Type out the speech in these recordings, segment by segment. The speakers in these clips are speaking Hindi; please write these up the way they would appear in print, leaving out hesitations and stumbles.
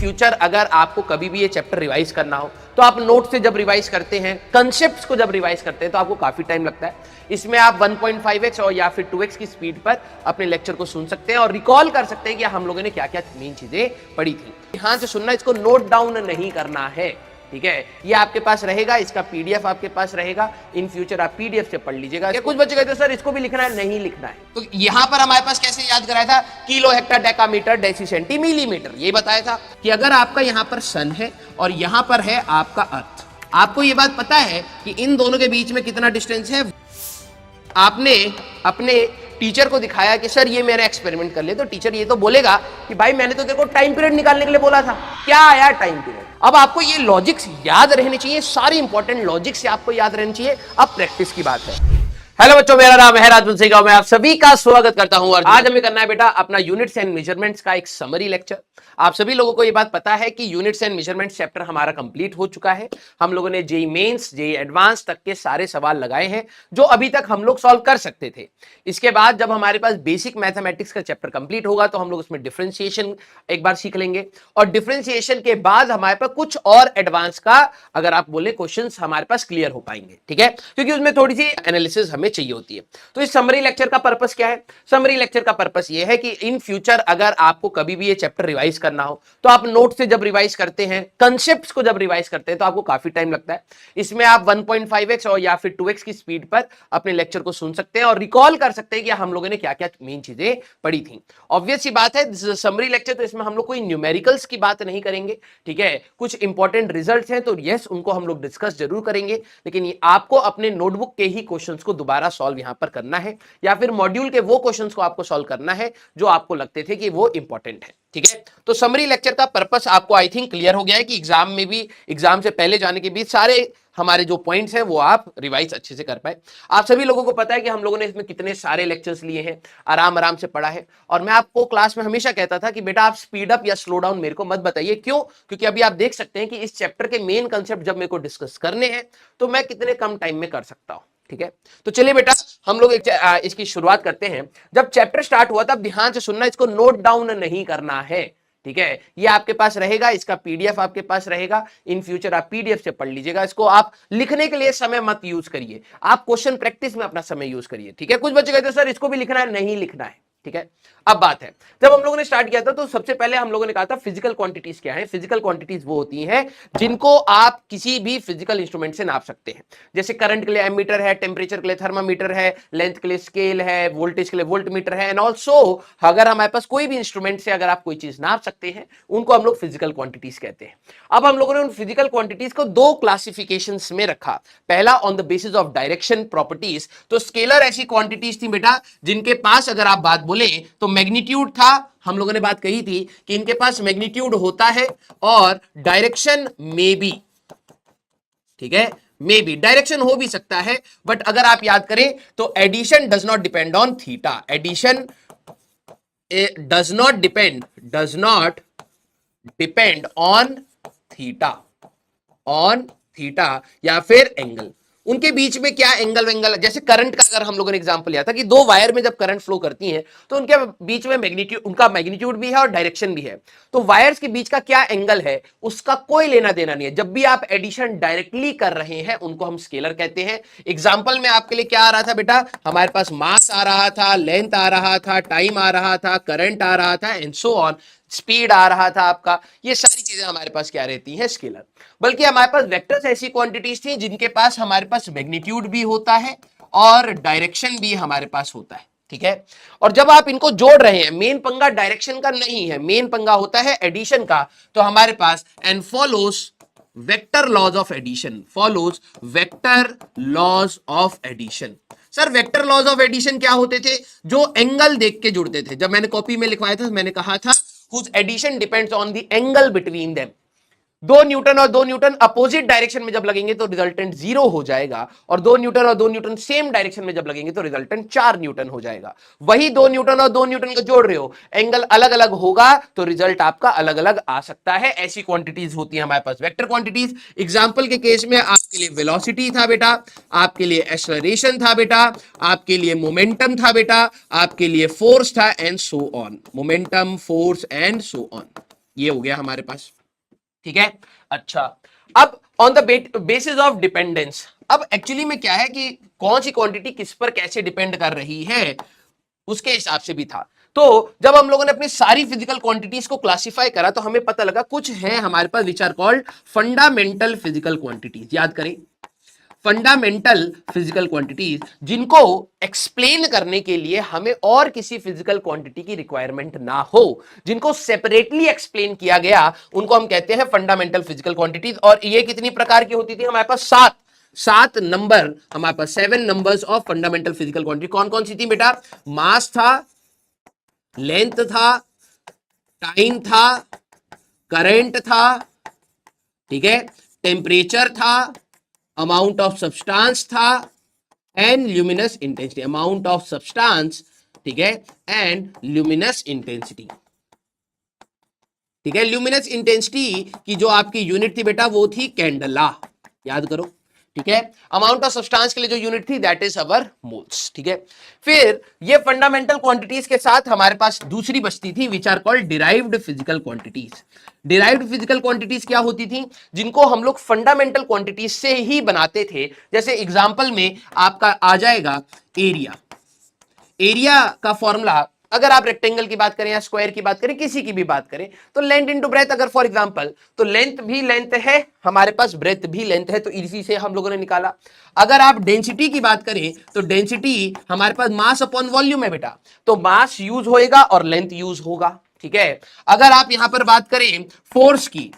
फ्यूचर अगर आपको कभी भी ये चैप्टर रिवाइज करना हो तो आप नोट से जब रिवाइज करते हैं, कंसेप्ट्स को जब रिवाइज करते हैं तो आपको काफी टाइम लगता है। इसमें आप 1.5x और या फिर 2x की स्पीड पर अपने लेक्चर को सुन सकते हैं और रिकॉल कर सकते हैं कि हम लोगों ने क्या क्या मेन चीजें पढ़ी थी। ध्यान से सुनना, इसको नोट डाउन नहीं करना है, ठीक है। ये आपके पास रहेगा, इसका पीडीएफ आपके पास रहेगा। इन फ्यूचर आप पीडीएफ से पढ़ लीजिएगा। कुछ बच्चे कहते हैं सर इसको भी लिखना है, नहीं लिखना है। तो यहां पर हमारे पास कैसे याद कराया था, kilo, hecto, decametre, deci, centi, millimetre, ये बताया था कि अगर आपका यहां पर सन है और यहां पर है आपका अर्थ, आपको ये बात पता है कि इन दोनों के बीच में कितना डिस्टेंस है। आपने अपने टीचर को दिखाया कि सर ये मेरा एक्सपेरिमेंट कर ले, तो टीचर ये तो बोलेगा कि भाई मैंने तो तेरे को टाइम पीरियड निकालने के लिए बोला था, क्या आया टाइम पीरियड। अब आपको ये लॉजिक्स याद रहने चाहिए, सारी इंपॉर्टेंट लॉजिक्स आपको याद रहने चाहिए। अब प्रैक्टिस की बात है। हेलो बच्चों, मेरा नाम है राजवंश सिंह, मैं आप सभी का स्वागत करता हूं। और आज हमें करना है बेटा अपना यूनिट्स एंड मेजरमेंट्स का एक समरी लेक्चर। आप सभी लोगों को ये बात पता है कि यूनिट्स एंड मेजरमेंट्स चैप्टर हमारा कंप्लीट हो चुका है। हम लोगों ने जेईई मेंस, जेईई एडवांस तक के सारे सवाल लगाए हैं जो अभी तक हम लोग सॉल्व कर सकते थे। इसके बाद जब हमारे पास बेसिक मैथमेटिक्स का चैप्टर कंप्लीट होगा तो हम लोग उसमें डिफरेंशिएशन एक बार सीख लेंगे, और डिफरेंशिएशन के बाद हमारे पास कुछ और एडवांस का अगर आप बोले क्वेश्चंस हमारे पास क्लियर हो पाएंगे, ठीक है, क्योंकि उसमें थोड़ी सी एनालिसिस हमें चाहिए होती है। तो इस समरी लेक्चर का पर्पस क्या है? समरी लेक्चर का पर्पस यह है कि इन फ्यूचर अगर आपको कभी भी ये चैप्टर रिवाइज करना हो तो आप नोट से जब रिवाइज करते हैं, कंसेप्ट्स को जब रिवाइज करते हैं तो आपको काफी टाइम लगता है। इसमें आप 1.5x और या फिर 2x की स्पीड पर अपने लेक्चर को सुन सकते हैं और रिकॉल कर सकते हैं कि हम लोगों ने क्या क्या मेन चीजें पढ़ी थी। ऑब्वियस सी बात है, समरी लेक्चर, तो इसमें हम लोग कोई न्यूमेरिकल्स की बात नहीं करेंगे, ठीक है। कुछ इंपॉर्टेंट रिजल्ट्स हैं तो यस, उनको हम लोग डिस्कस जरूर करेंगे, लेकिन आपको अपने नोटबुक के ही क्वेश्चंस को दोबारा सॉल्व यहां पर करना है, या फिर मॉड्यूल के वो क्वेश्चंस को आपको सॉल्व करना है जो आपको लगते थे कि वो इंपॉर्टेंट है, ठीक है। तो समरी लेक्चर का पर्पस आपको आई थिंक क्लियर हो गया है कि एग्जाम में भी, एग्जाम से पहले जाने के बीच सारे हमारे जो पॉइंट्स हैं वो आप रिवाइज अच्छे से कर पाए। आप सभी लोगों को पता है कि हम लोगों ने इसमें कितने सारे लेक्चर्स लिए हैं, आराम आराम से पढ़ा है। और मैं आपको क्लास में हमेशा कहता था कि बेटा आप स्पीड अप या स्लो डाउन मेरे को मत बताइए। क्यों? क्योंकि अभी आप देख सकते हैं कि इस चैप्टर के मेन कंसेप्ट जब मेरे को डिस्कस करने हैं तो मैं कितने कम टाइम में कर सकता हूं, ठीक है। तो चलिए बेटा हम लोग इसकी शुरुआत करते हैं। जब चैप्टर स्टार्ट हुआ तब ध्यान से सुनना, इसको नोट डाउन नहीं करना है, ठीक है। ये आपके पास रहेगा, इसका पीडीएफ आपके पास रहेगा। इन फ्यूचर आप पीडीएफ से पढ़ लीजिएगा। इसको आप लिखने के लिए समय मत यूज करिए, आप क्वेश्चन प्रैक्टिस में अपना समय यूज करिए, ठीक है। कुछ बच्चे कहते हैं सर इसको भी लिखना है, नहीं लिखना है, ठीक है। अब बात है, जब हम लोगों ने स्टार्ट किया था तो सबसे पहले हम लोगों ने कहा था फिजिकल क्वांटिटीज क्या है। फिजिकल क्वांटिटीज वो होती हैं जिनको आप किसी भी फिजिकल इंस्ट्रूमेंट से नाप सकते हैं। जैसे करंट के लिए एमीटर है, टेम्परेचर के लिए थर्मामीटर है, लेंथ के लिए स्केल है, वोल्टेज के लिए वोल्टमीटर है, एंड ऑल्सो अगर हमारे पास कोई भी इंस्ट्रूमेंट से अगर आप कोई चीज नाप सकते हैं उनको हम लोग फिजिकल क्वांटिटीज कहते हैं। अब हम लोगों ने उन फिजिकल क्वांटिटीज को दो क्लासिफिकेशंस में रखा। पहला on the basis of direction properties. तो स्केलर ऐसी क्वांटिटीज थी बेटा जिनके पास अगर आप बात बोले तो मैग्नीट्यूड था। हम लोगों ने बात कही थी कि इनके पास मैग्नीट्यूड होता है और डायरेक्शन में भी, ठीक है, मे बी डायरेक्शन हो भी सकता है। बट अगर आप याद करें तो addition does not depend on theta. Addition does not depend on theta या फिर एंगल। उनके बीच में क्या एंगल वेंगल, जैसे करंट का अगर हम लोगों ने एग्जांपल लिया था कि दो वायर में जब करंट फ्लो करती हैं तो उनके बीच में मैग्नीट्यूड, उनका मैग्नीट्यूड भी है और डायरेक्शन भी है। तो वायर्स के बीच का क्या एंगल है उसका कोई लेना देना नहीं है। जब भी आप एडिशन डायरेक्टली कर रहे हैं उनको हम स्केलर कहते हैं। एग्जाम्पल में आपके लिए क्या आ रहा था बेटा, हमारे पास मास आ रहा था, लेंथ आ रहा था, टाइम आ रहा था, करंट आ रहा था, एंड सो ऑन, स्पीड आ रहा था आपका। ये सारी चीजें हमारे पास क्या रहती हैं, स्केलर। बल्कि हमारे पास वेक्टर्स ऐसी क्वांटिटीज थी जिनके पास हमारे पास मैग्नीट्यूड भी होता है और डायरेक्शन भी हमारे पास होता है, ठीक है। और जब आप इनको जोड़ रहे हैं, मेन पंगा डायरेक्शन का नहीं है, मेन पंगा होता है एडिशन का। तो हमारे पास and follows vector laws of addition, follows vector laws of addition. Sir vector laws of addition क्या होते थे? जो एंगल देख के जुड़ते थे। जब मैंने कॉपी में लिखवाया था मैंने कहा था whose addition depends on the angle between them। 2 Newton और 2 न्यूटन अपोजिट डायरेक्शन में जब लगेंगे तो रिजल्टेंट 0 हो जाएगा, और 2 न्यूटन और 2 न्यूटन सेम डायरेक्शन में जब लगेंगे तो रिजल्टेंट 4 न्यूटन हो जाएगा। वही 2 न्यूटन और 2 न्यूटन को जोड़ रहे हो, एंगल अलग अलग होगा तो रिजल्ट आपका अलग अलग आ सकता है। ऐसी क्वांटिटीज होती है हमारे पास वेक्टर क्वांटिटीज। एग्जांपल के केस में आपके लिए वेलोसिटी था बेटा, आपके लिए एक्सेलरेशन था बेटा, आपके लिए मोमेंटम था बेटा, आपके लिए फोर्स था, and so on. Momentum, force and so on, ये हो गया हमारे पास, ठीक है। अच्छा, अब on the basis of dependence, अब एक्चुअली में क्या है कि कौन सी क्वांटिटी किस पर कैसे डिपेंड कर रही है उसके हिसाब से भी था। तो जब हम लोगों ने अपनी सारी फिजिकल क्वांटिटीज को क्लासिफाई करा तो हमें पता लगा कुछ है हमारे पास which are called fundamental physical quantities. याद करें, फंडामेंटल फिजिकल क्वांटिटीज जिनको एक्सप्लेन करने के लिए हमें और किसी फिजिकल क्वांटिटी की रिक्वायरमेंट ना हो, जिनको सेपरेटली एक्सप्लेन किया गया, उनको हम कहते हैं फंडामेंटल फिजिकल क्वांटिटीज। और ये कितनी प्रकार की होती थी हमारे पास? सात नंबर, हमारे पास 7 numbers of fundamental physical quantity. कौन कौन सी थी बेटा? मास था, लेंथ था, टाइम था, करंट था, ठीक है, टेम्परेचर था, अमाउंट ऑफ सब्सटेंस था, and luminous intensity. Amount of substance, ठीक है, एंड ल्यूमिनस इंटेंसिटी, ठीक है। ल्यूमिनस इंटेंसिटी की जो आपकी यूनिट थी बेटा वो थी कैंडला, याद करो, ठीक है। अमाउंट ऑफ सब्सटेंस के लिए जो यूनिट थी दैट इज अवर मोल्स, ठीक है। फिर ये फंडामेंटल क्वांटिटीज के साथ हमारे पास दूसरी बचती थी which are called derived physical quantities. Derived physical quantities क्या होती थी? जिनको हम लोग फंडामेंटल क्वांटिटीज से ही बनाते थे। जैसे एग्जांपल में आपका आ जाएगा एरिया। एरिया का फॉर्मूला, अगर आप रेक्टेंगल की बात करें या स्क्वायर की बात करें, किसी की भी बात करें, तो लेंथ इनटू ब्रेथ, अगर फॉर एग्जांपल, तो लेंथ भी लेंथ है हमारे पास, ब्रेथ भी लेंथ है, तो इसी से हम लोगों ने निकाला। अगर आप डेंसिटी की बात करें तो डेंसिटी हमारे पास मास अपॉन वॉल्यूम है बेटा, तो मास यूज होएगा और लेंथ यूज होगा, ठीक है। अगर आप यहां पर बात करें फोर्स की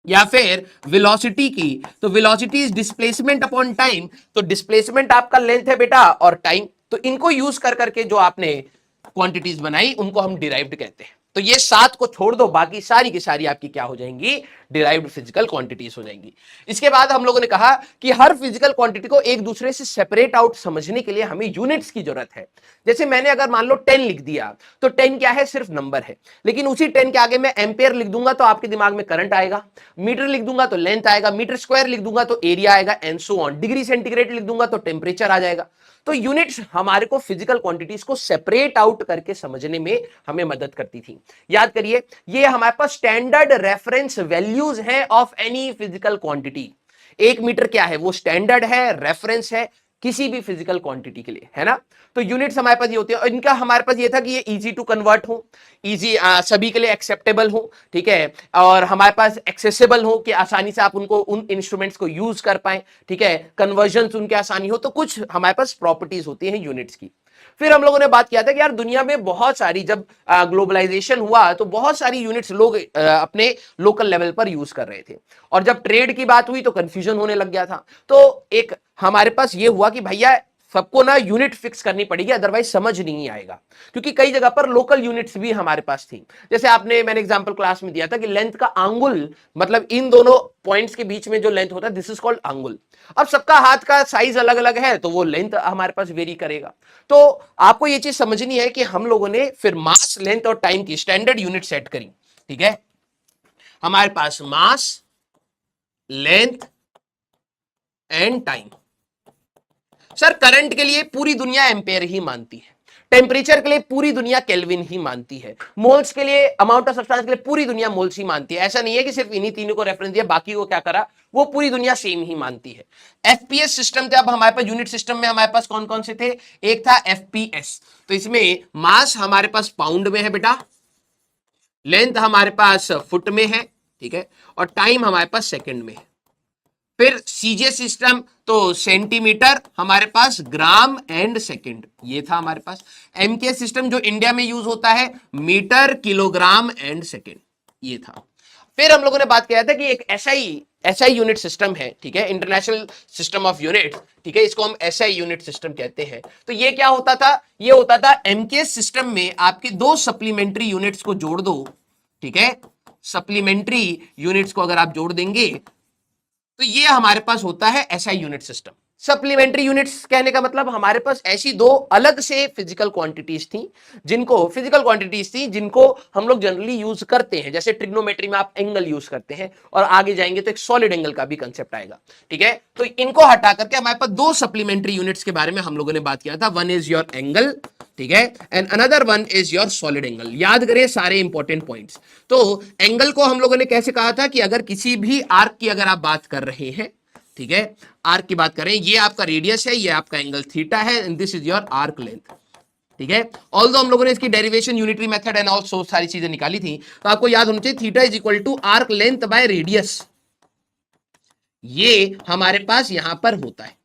या फिर वेलोसिटी की, तो velocity is displacement upon time, तो डिस्प्लेसमेंट आपका लेंथ है बेटा और टाइम, तो इनको यूज कर करके जो आपने क्वांटिटीज बनाई उनको हम डिराइव्ड कहते हैं। तो ये 7 को छोड़ दो, बाकी सारी की सारी आपकी क्या हो जाएंगी? डिराइव्ड फिजिकल क्वांटिटीज हो जाएंगी। इसके बाद हम लोगों ने कहा कि हर फिजिकल क्वांटिटी को एक दूसरे से सेपरेट आउट समझने के लिए हमें यूनिट्स की जरूरत है। जैसे मैंने अगर मान लो 10 लिख दिया, तो 10 क्या है? सिर्फ नंबर है। लेकिन उसी 10 के आगे मैं एम्पेयर लिख दूंगा तो आपके दिमाग में करंट आएगा, मीटर लिख दूंगा तो लेंथ आएगा, मीटर स्क्वायर लिख दूंगा तो एरिया आएगा, and so on. Degree centigrade लिख दूंगा तो टेम्परेचर आ जाएगा। तो यूनिट्स हमारे को फिजिकल क्वांटिटीज को सेपरेट आउट करके समझने में हमें मदद करती थी। याद करिए, ये हमारे पास स्टैंडर्ड रेफरेंस वैल्यूज हैं of any physical quantity. 1 metre क्या है? वो स्टैंडर्ड है, रेफरेंस है किसी भी फिजिकल क्वांटिटी के लिए, है ना। तो यूनिट्स हमारे पास ये होती है, और इनका हमारे पास ये था कि ये इजी टू कन्वर्ट हो, इजी सभी के लिए एक्सेप्टेबल हो, ठीक है, और हमारे पास एक्सेसिबल हो कि आसानी से आप उनको उन इंस्ट्रूमेंट्स को यूज कर पाए, ठीक है, कन्वर्जन उनके आसानी हो। तो कुछ हमारे पास प्रॉपर्टीज होती हैं यूनिट्स की। फिर हम लोगों ने बात किया था कि यार दुनिया में बहुत सारी, जब ग्लोबलाइजेशन हुआ तो बहुत सारी यूनिट्स लोग अपने लोकल लेवल पर यूज कर रहे थे, और जब ट्रेड की बात हुई तो कंफ्यूजन होने लग गया था। तो एक हमारे पास ये हुआ कि भैया सबको ना यूनिट फिक्स करनी पड़ेगी, अदरवाइज समझ नहीं आएगा, क्योंकि कई जगह पर लोकल यूनिट्स भी हमारे पास थी। जैसे मैंने एग्जांपल क्लास में दिया था कि लेंथ का आंगुल, मतलब इन दोनों पॉइंट्स के बीच में जो लेंथ होता है, दिस इज कॉल्ड आंगुल। अब सबका हाथ का साइज अलग अलग है, तो वो लेंथ हमारे पास वेरी करेगा। तो आपको ये चीज समझनी है कि हम लोगों ने फिर मास, लेंथ और टाइम की स्टैंडर्ड यूनिट सेट करी, ठीक है। हमारे पास mass, length and time. Sir current के लिए पूरी दुनिया एम्पेयर ही मानती है, टेम्परेचर के लिए पूरी दुनिया केल्विन ही मानती है, मोल्स के लिए, अमाउंट ऑफ सब्सटेंस के लिए पूरी दुनिया मोल्स ही मानती है। ऐसा नहीं है कि सिर्फ इन्हीं तीनों को रेफरेंस दिया, बाकी को क्या करा, वो पूरी दुनिया सेम ही मानती है। एफपीएस सिस्टम थे। अब हमारे पास यूनिट सिस्टम में हमारे पास कौन कौन से थे? एक था एफपीएस, तो इसमें मास हमारे पास पाउंड में है बेटा, लेंथ हमारे पास फुट में है, ठीक है, और टाइम हमारे पास सेकंड में है। फिर सीजे सिस्टम, तो सेंटीमीटर हमारे पास, ग्राम एंड सेकंड, ये था हमारे पास। एमके सिस्टम जो इंडिया में यूज होता है, मीटर, किलोग्राम एंड सेकंड, ये था। फिर हम लोगों ने बात किया था कि एक एसआई यूनिट सिस्टम है, ठीक है, इंटरनेशनल सिस्टम ऑफ यूनिट, ठीक है, इसको हम एसआई यूनिट सिस्टम कहते हैं। तो ये क्या होता था? ये होता था एमके सिस्टम में आपके 2 सप्लीमेंट्री यूनिट्स को जोड़ दो, ठीक है, सप्लीमेंट्री यूनिट्स को अगर आप जोड़ देंगे तो ये हमारे पास होता है SI unit system. Supplementary units कहने का मतलब हमारे पास ऐसी दो अलग से फिजिकल क्वांटिटीज थी जिनको हम लोग जनरली यूज करते हैं। जैसे ट्रिग्नोमेट्री में आप एंगल यूज करते हैं, और आगे जाएंगे तो एक सॉलिड एंगल का भी कंसेप्ट आएगा। ठीक है, तो इनको हटा करके हमारे पास दो सप्लीमेंट्री यूनिट्स के बारे में हम लोगों ने बात किया था। वन इज योर एंगल, ठीक है, and another one is your solid angle. याद करें सारे इंपॉर्टेंट पॉइंट्स। तो एंगल को हम लोगों ने कैसे कहा था कि अगर किसी भी आर्क की अगर आप बात कर रहे हैं, ठीक है, आर्क की बात करें, ये आपका रेडियस है, ये आपका एंगल थीटा है, and this is your arc length. ठीक है, ऑल्दो हम लोगों ने इसकी derivation unitary method and also सारी चीजें निकाली थी, तो आपको याद होना चाहिए theta is equal to arc length by radius. ये हमारे पास यहां पर होता है।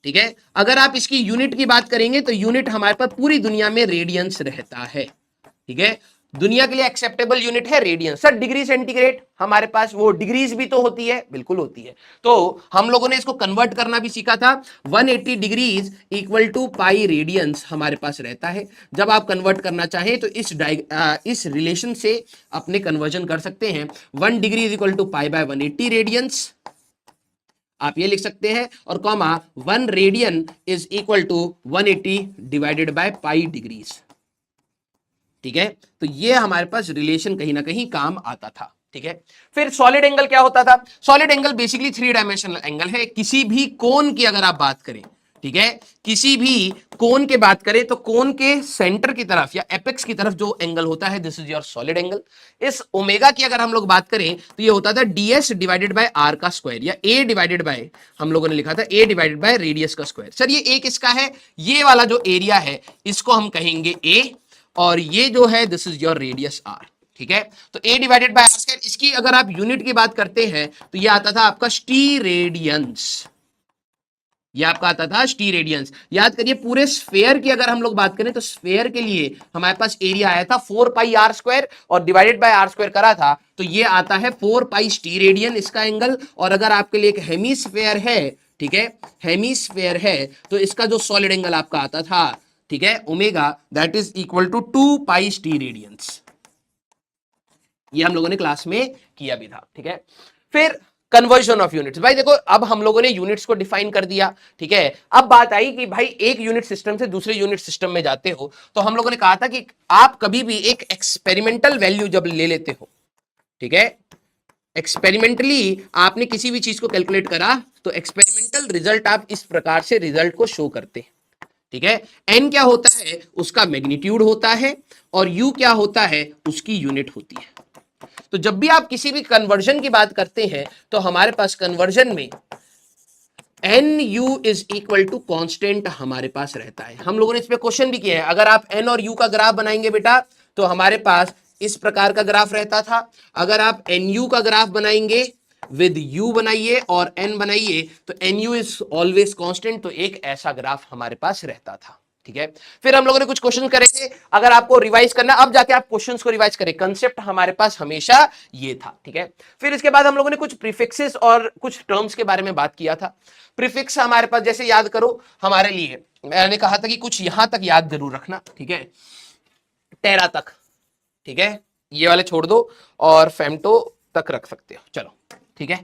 ठीक है, अगर आप इसकी यूनिट की बात करेंगे तो यूनिट हमारे पास पूरी दुनिया में रेडियंस रहता है। ठीक है, दुनिया के लिए एक्सेप्टेबल यूनिट है रेडियंस। सर डिग्री सेंटीग्रेड हमारे पास वो डिग्रीज भी तो होती है, बिल्कुल होती है। तो हम लोगों ने इसको कन्वर्ट करना भी सीखा था। 180 degrees equal to pi radians हमारे पास रहता है। जब आप कन्वर्ट करना चाहें तो इस रिलेशन से अपने कन्वर्जन कर सकते हैं। 1 degree is equal to pi by 180 radians, आप ये लिख सकते हैं, और comma 1 radian is equal to 180 divided by pi degrees. ठीक है, तो ये हमारे पास रिलेशन कहीं ना कहीं काम आता था। ठीक है, फिर सॉलिड एंगल क्या होता था? Solid angle basically 3 dimensional angle है। किसी भी कोन की अगर आप बात करें, ठीक है, किसी भी कोन के बात करें तो कोन के सेंटर की तरफ या एपेक्स की तरफ जो एंगल होता है, this is your solid angle. इस ओमेगा की अगर हम लोग बात करें तो ये होता था ds डिवाइडेड बाय r का स्क्वायर, या a डिवाइडेड बाय, हम लोगों ने लिखा था a डिवाइडेड बाय रेडियस का स्क्वायर। सर ये a किसका है? ये वाला जो एरिया है इसको हम कहेंगे a, और ये जो है this is your radius r। ठीक है, तो a divided by r square. इसकी अगर आप यूनिट की बात करते हैं तो ये आता था आपका स्टीरेडियंस, ये आपका आता था स्टीरेडियंस। याद करिए पूरे स्फेयर की अगर हम लोग बात करें तो स्फेयर के लिए हमारे पास एरिया आया था 4 पाई r स्क्वायर, और डिवाइडेड बाय r स्क्वायर करा था तो ये आता है 4 पाई स्टीरेडियन इसका एंगल। और अगर आपके लिए एक हेमीस्फेयर है, ठीक है, हेमीस्फेयर है, तो इसका जो सॉलिड एंगल आपका आता था, ठीक है, omega, that is equal to 2 pi steradians. ये हम लोगों ने क्लास में किया भी था। ठीक है, फिर कन्वर्जन ऑफ यूनिट्स। भाई देखो अब हम लोगों ने यूनिट्स को डिफाइन कर दिया। ठीक है, अब बात आई कि भाई एक यूनिट सिस्टम से दूसरे यूनिट सिस्टम में जाते हो तो हम लोगों ने कहा था कि आप कभी भी एक एक्सपेरिमेंटल वैल्यू जब ले लेते हो, ठीक है, एक्सपेरिमेंटली आपने किसी भी चीज को कैलकुलेट करा तो एक्सपेरिमेंटल रिजल्ट आप इस प्रकार से रिजल्ट को शो करते हैं। ठीक है, n क्या होता है? उसका मैग्नीट्यूड होता है, और u क्या होता है? उसकी यूनिट होती है। तो जब भी आप किसी भी कन्वर्जन की बात करते हैं तो हमारे पास कन्वर्जन में n u is equal to constant हमारे पास रहता है। हम लोगों ने इस पे क्वेश्चन भी किया है। अगर आप एन और यू का ग्राफ बनाएंगे बेटा तो हमारे पास इस प्रकार का ग्राफ रहता था। अगर आप एन यू का ग्राफ बनाएंगे, विद u बनाइए और n बनाइए, तो n u is always constant, तो एक ऐसा ग्राफ हमारे पास रहता था। ठीक है, फिर हम लोगों ने कुछ क्वेश्चन करे थे। अगर आपको रिवाइज करना, अब जाके आप क्वेश्चंस को रिवाइज करें, कंसेप्ट हमारे पास हमेशा ये था। ठीक है, फिर इसके बाद हम लोगों ने कुछ प्रीफिक्सेस और कुछ टर्म्स के बारे में बात किया था। प्रीफिक्स हमारे पास जैसे याद करो, हमारे लिए मैंने कहा था कि कुछ यहां तक याद जरूर रखना। ठीक है, टेरा तक, ठीक है, ये वाले छोड़ दो, और फेम्टो तक रख सकते हो। चलो ठीक है,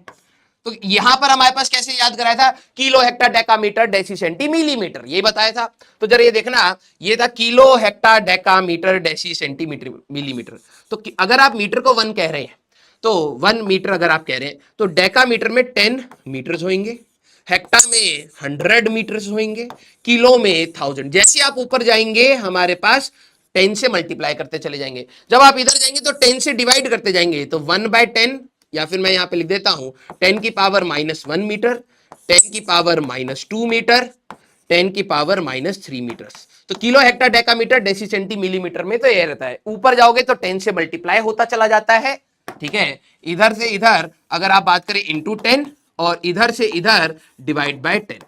तो यहां पर हमारे पास कैसे याद कराया था? Kilo hecto decametre deci centi millimetre, ये बताया था। तो जरा ये देखना, ये था kilo hecto decametre deci centimetre millimetre. तो अगर आप मीटर को 1 कह रहे हैं तो 1 मीटर अगर आप कह रहे हैं तो डेकामीटर में 10 मीटर्स होंगे, हेक्टा में 100 मीटर्स होंगे, किलो में 1000। जैसे आप ऊपर जाएंगे हमारे पास 10 से मल्टीप्लाई करते चले जाएंगे। जब आप इधर जाएंगे तो 10 से डिवाइड करते जाएंगे, तो 1/10, या फिर मैं यहां पे लिख देता हूं 10 की पावर -1 मीटर, 10 की पावर -2 मीटर, 10 की पावर -3 मीटर। तो kilo hecto decametre deci centi millimetre में तो ये रहता है। ऊपर जाओगे तो 10 से मल्टीप्लाई होता चला जाता है। ठीक है, इधर से इधर अगर आप बात करें इंटू 10, और इधर से इधर डिवाइड बाय 10।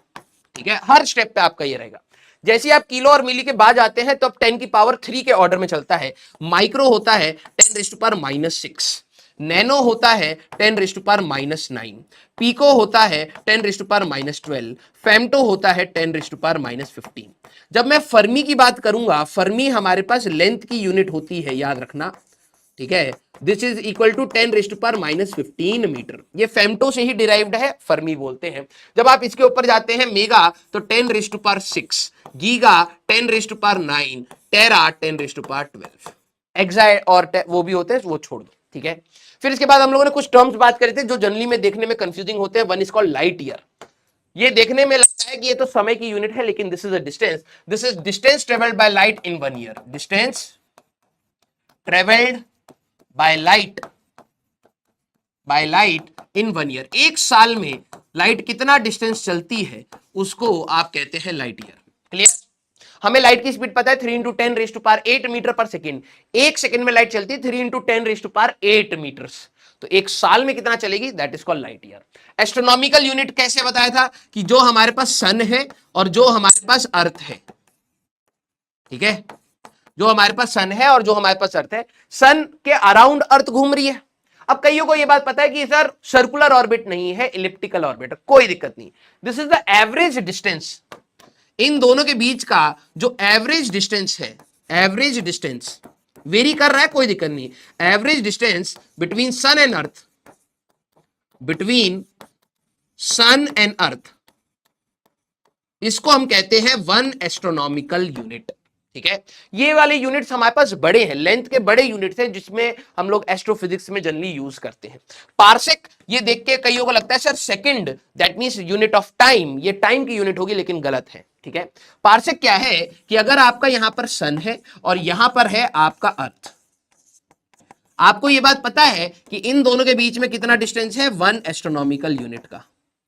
ठीक है, हर स्टेप पे आपका ये रहेगा। जैसे आप किलो और मिली के बाद आते हैं तो अब 10 की पावर 3 के ऑर्डर में चलता है। माइक्रो होता है 10⁻⁻6, नैनो होता है 10⁻⁻9, पीको होता है 10⁻⁻12, फेम्टो होता है 10⁻⁻15। जब मैं फर्मी की बात करूंगा, फर्मी हमारे पास लेंथ की यूनिट होती है, याद रखना। ठीक है, this is equal to 10⁻⁻15 metre. ये फेम्टो से ही डिराइव्ड है, फर्मी बोलते हैं। जब आप इसके ऊपर जाते हैं मेगा तो 10⁻6, गीगा 10⁻9, टेरा 10⁻12। एक्साइट और वो भी होते हैं, वो छोड़ दो, ठीक है। फिर इसके बाद हम लोगों ने कुछ टर्म्स बात करे थे जो जनरली में देखने में कंफ्यूजिंग होते हैं। One is called light year. ये देखने में लगता है कि ये तो समय की यूनिट है, लेकिन this is a distance. This is distance travelled by light in 1 year. Distance travelled by light in 1 year. एक साल में लाइट कितना डिस्टेंस चलती है उसको आप कहते हैं लाइट ईयर। क्लियर? हमें लाइट की स्पीड पता है 3 × 10⁸ मीटर पर सेकेंड। एक सेकेंड में लाइट चलती है 3 × 10⁸ मीटर्स। तो एक साल में कितना चलेगी, that is called light year. Astronomical unit कैसे बताया था कि जो हमारे पास सन है और जो हमारे पास अर्थ है, ठीक है, जो हमारे पास सन है और जो हमारे पास अर्थ है, सन के अराउंड अर्थ घूम रही है। अब कईयों को यह बात पता है कि सर सर्कुलर ऑर्बिट नहीं है, इलिप्टिकल ऑर्बिट, कोई दिक्कत नहीं। This is the average distance, इन दोनों के बीच का जो एवरेज डिस्टेंस है, एवरेज डिस्टेंस वेरी कर रहा है, कोई दिक्कत नहीं। Average distance between sun and earth, between sun and earth, इसको हम कहते हैं 1 एस्ट्रोनॉमिकल यूनिट। ठीक है, ये वाले यूनिट्स हमारे पास बड़े हैं, लेंथ के बड़े यूनिट्स हैं जिसमें हम लोग एस्ट्रोफिजिक्स में जनरली यूज करते हैं। पार्सेक, ये देख के कईयों को लगता है sir second, that means unit of time, ये टाइम की यूनिट होगी, लेकिन गलत है। ठीक है, पार्सेक क्या है कि अगर आपका यहां पर सन है और यहां पर है आपका अर्थ, आपको यह बात पता है कि इन दोनों के बीच में कितना डिस्टेंस है, 1 एस्ट्रोनॉमिकल यूनिट का।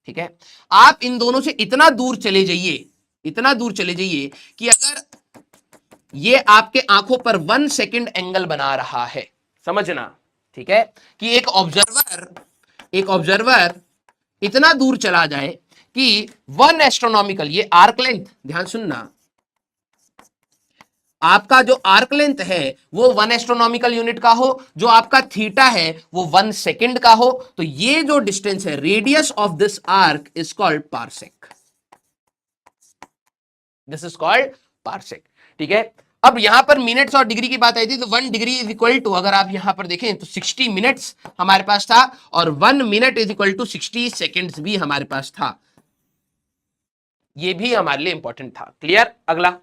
ठीक है, आप इन दोनों से इतना दूर चले जाइए, इतना दूर चले जाइए कि अगर ये आपके आंखों पर 1 सेकंड एंगल बना रहा है, समझना, ठीक है, कि एक ऑब्जर्वर इतना दूर चला जाए कि 1 एस्ट्रोनॉमिकल, ये आर्क लेंथ, ध्यान सुनना, आपका जो आर्क लेंथ है वो 1 एस्ट्रोनॉमिकल यूनिट का हो, जो आपका थीटा है वो 1 सेकंड का हो, तो ये जो डिस्टेंस है, radius of this arc is called parsec. This is called parsec. ठीक है, अब यहां पर मिनट्स और डिग्री की बात आई थी, तो 1 डिग्री इज इक्वल टू, अगर आप यहां पर देखें तो 60 मिनट्स हमारे पास था, और 1 minute is equal to 60 seconds भी हमारे पास था। ये भी हमारे लिए इंपॉर्टेंट था। क्लियर? अगला,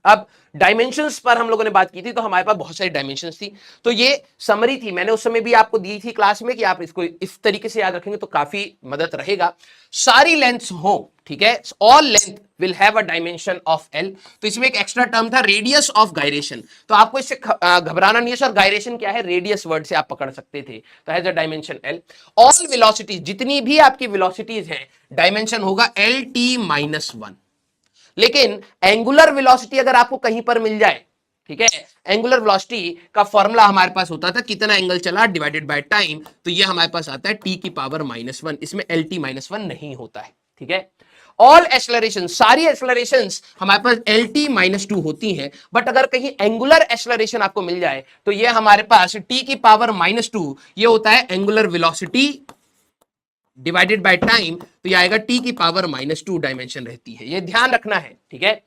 अब डायमेंशंस पर हम लोगों ने बात की थी, तो हमारे पास बहुत सारी डायमेंशंस थी। तो ये समरी थी, मैंने उस समय भी आपको दी थी क्लास में कि आप इसको इस तरीके से याद रखेंगे तो काफी मदद रहेगा। सारी लेंथ्स हो, ठीक है, all length will have a dimension of L. तो इसमें एक एक्स्ट्रा टर्म था रेडियस ऑफ गायरेशन, तो आपको इससे घबराना नहीं है सर, गायरेशन क्या है, रेडियस वर्ड से आप पकड़ सकते थे, तो has a dimension L. All velocities, जितनी भी आपकी वेलोसिटीज हैं, डायमेंशन होगा एल टी -1। लेकिन एंगुलर वेलोसिटी अगर आपको कहीं पर मिल जाए, ठीक है, एंगुलर वेलोसिटी का फॉर्मूला हमारे पास होता था कितना एंगल चला डिवाइडेड बाय टाइम, तो ये हमारे पास आता है टी की पावर -1, इसमें एल टी -1 नहीं होता है। ठीक है, ऑल एक्सेलरेशन, सारी एक्सेलरेशन हमारे पास एल टी -2 होती हैं, बट अगर कहीं एंगुलर एक्सेलरेशन आपको मिल जाए तो ये हमारे पास टी की पावर -2, ये होता है angular velocity divided by time, तो ये आएगा टी की पावर -2 डायमेंशन रहती है, ये ध्यान रखना है। ठीक है,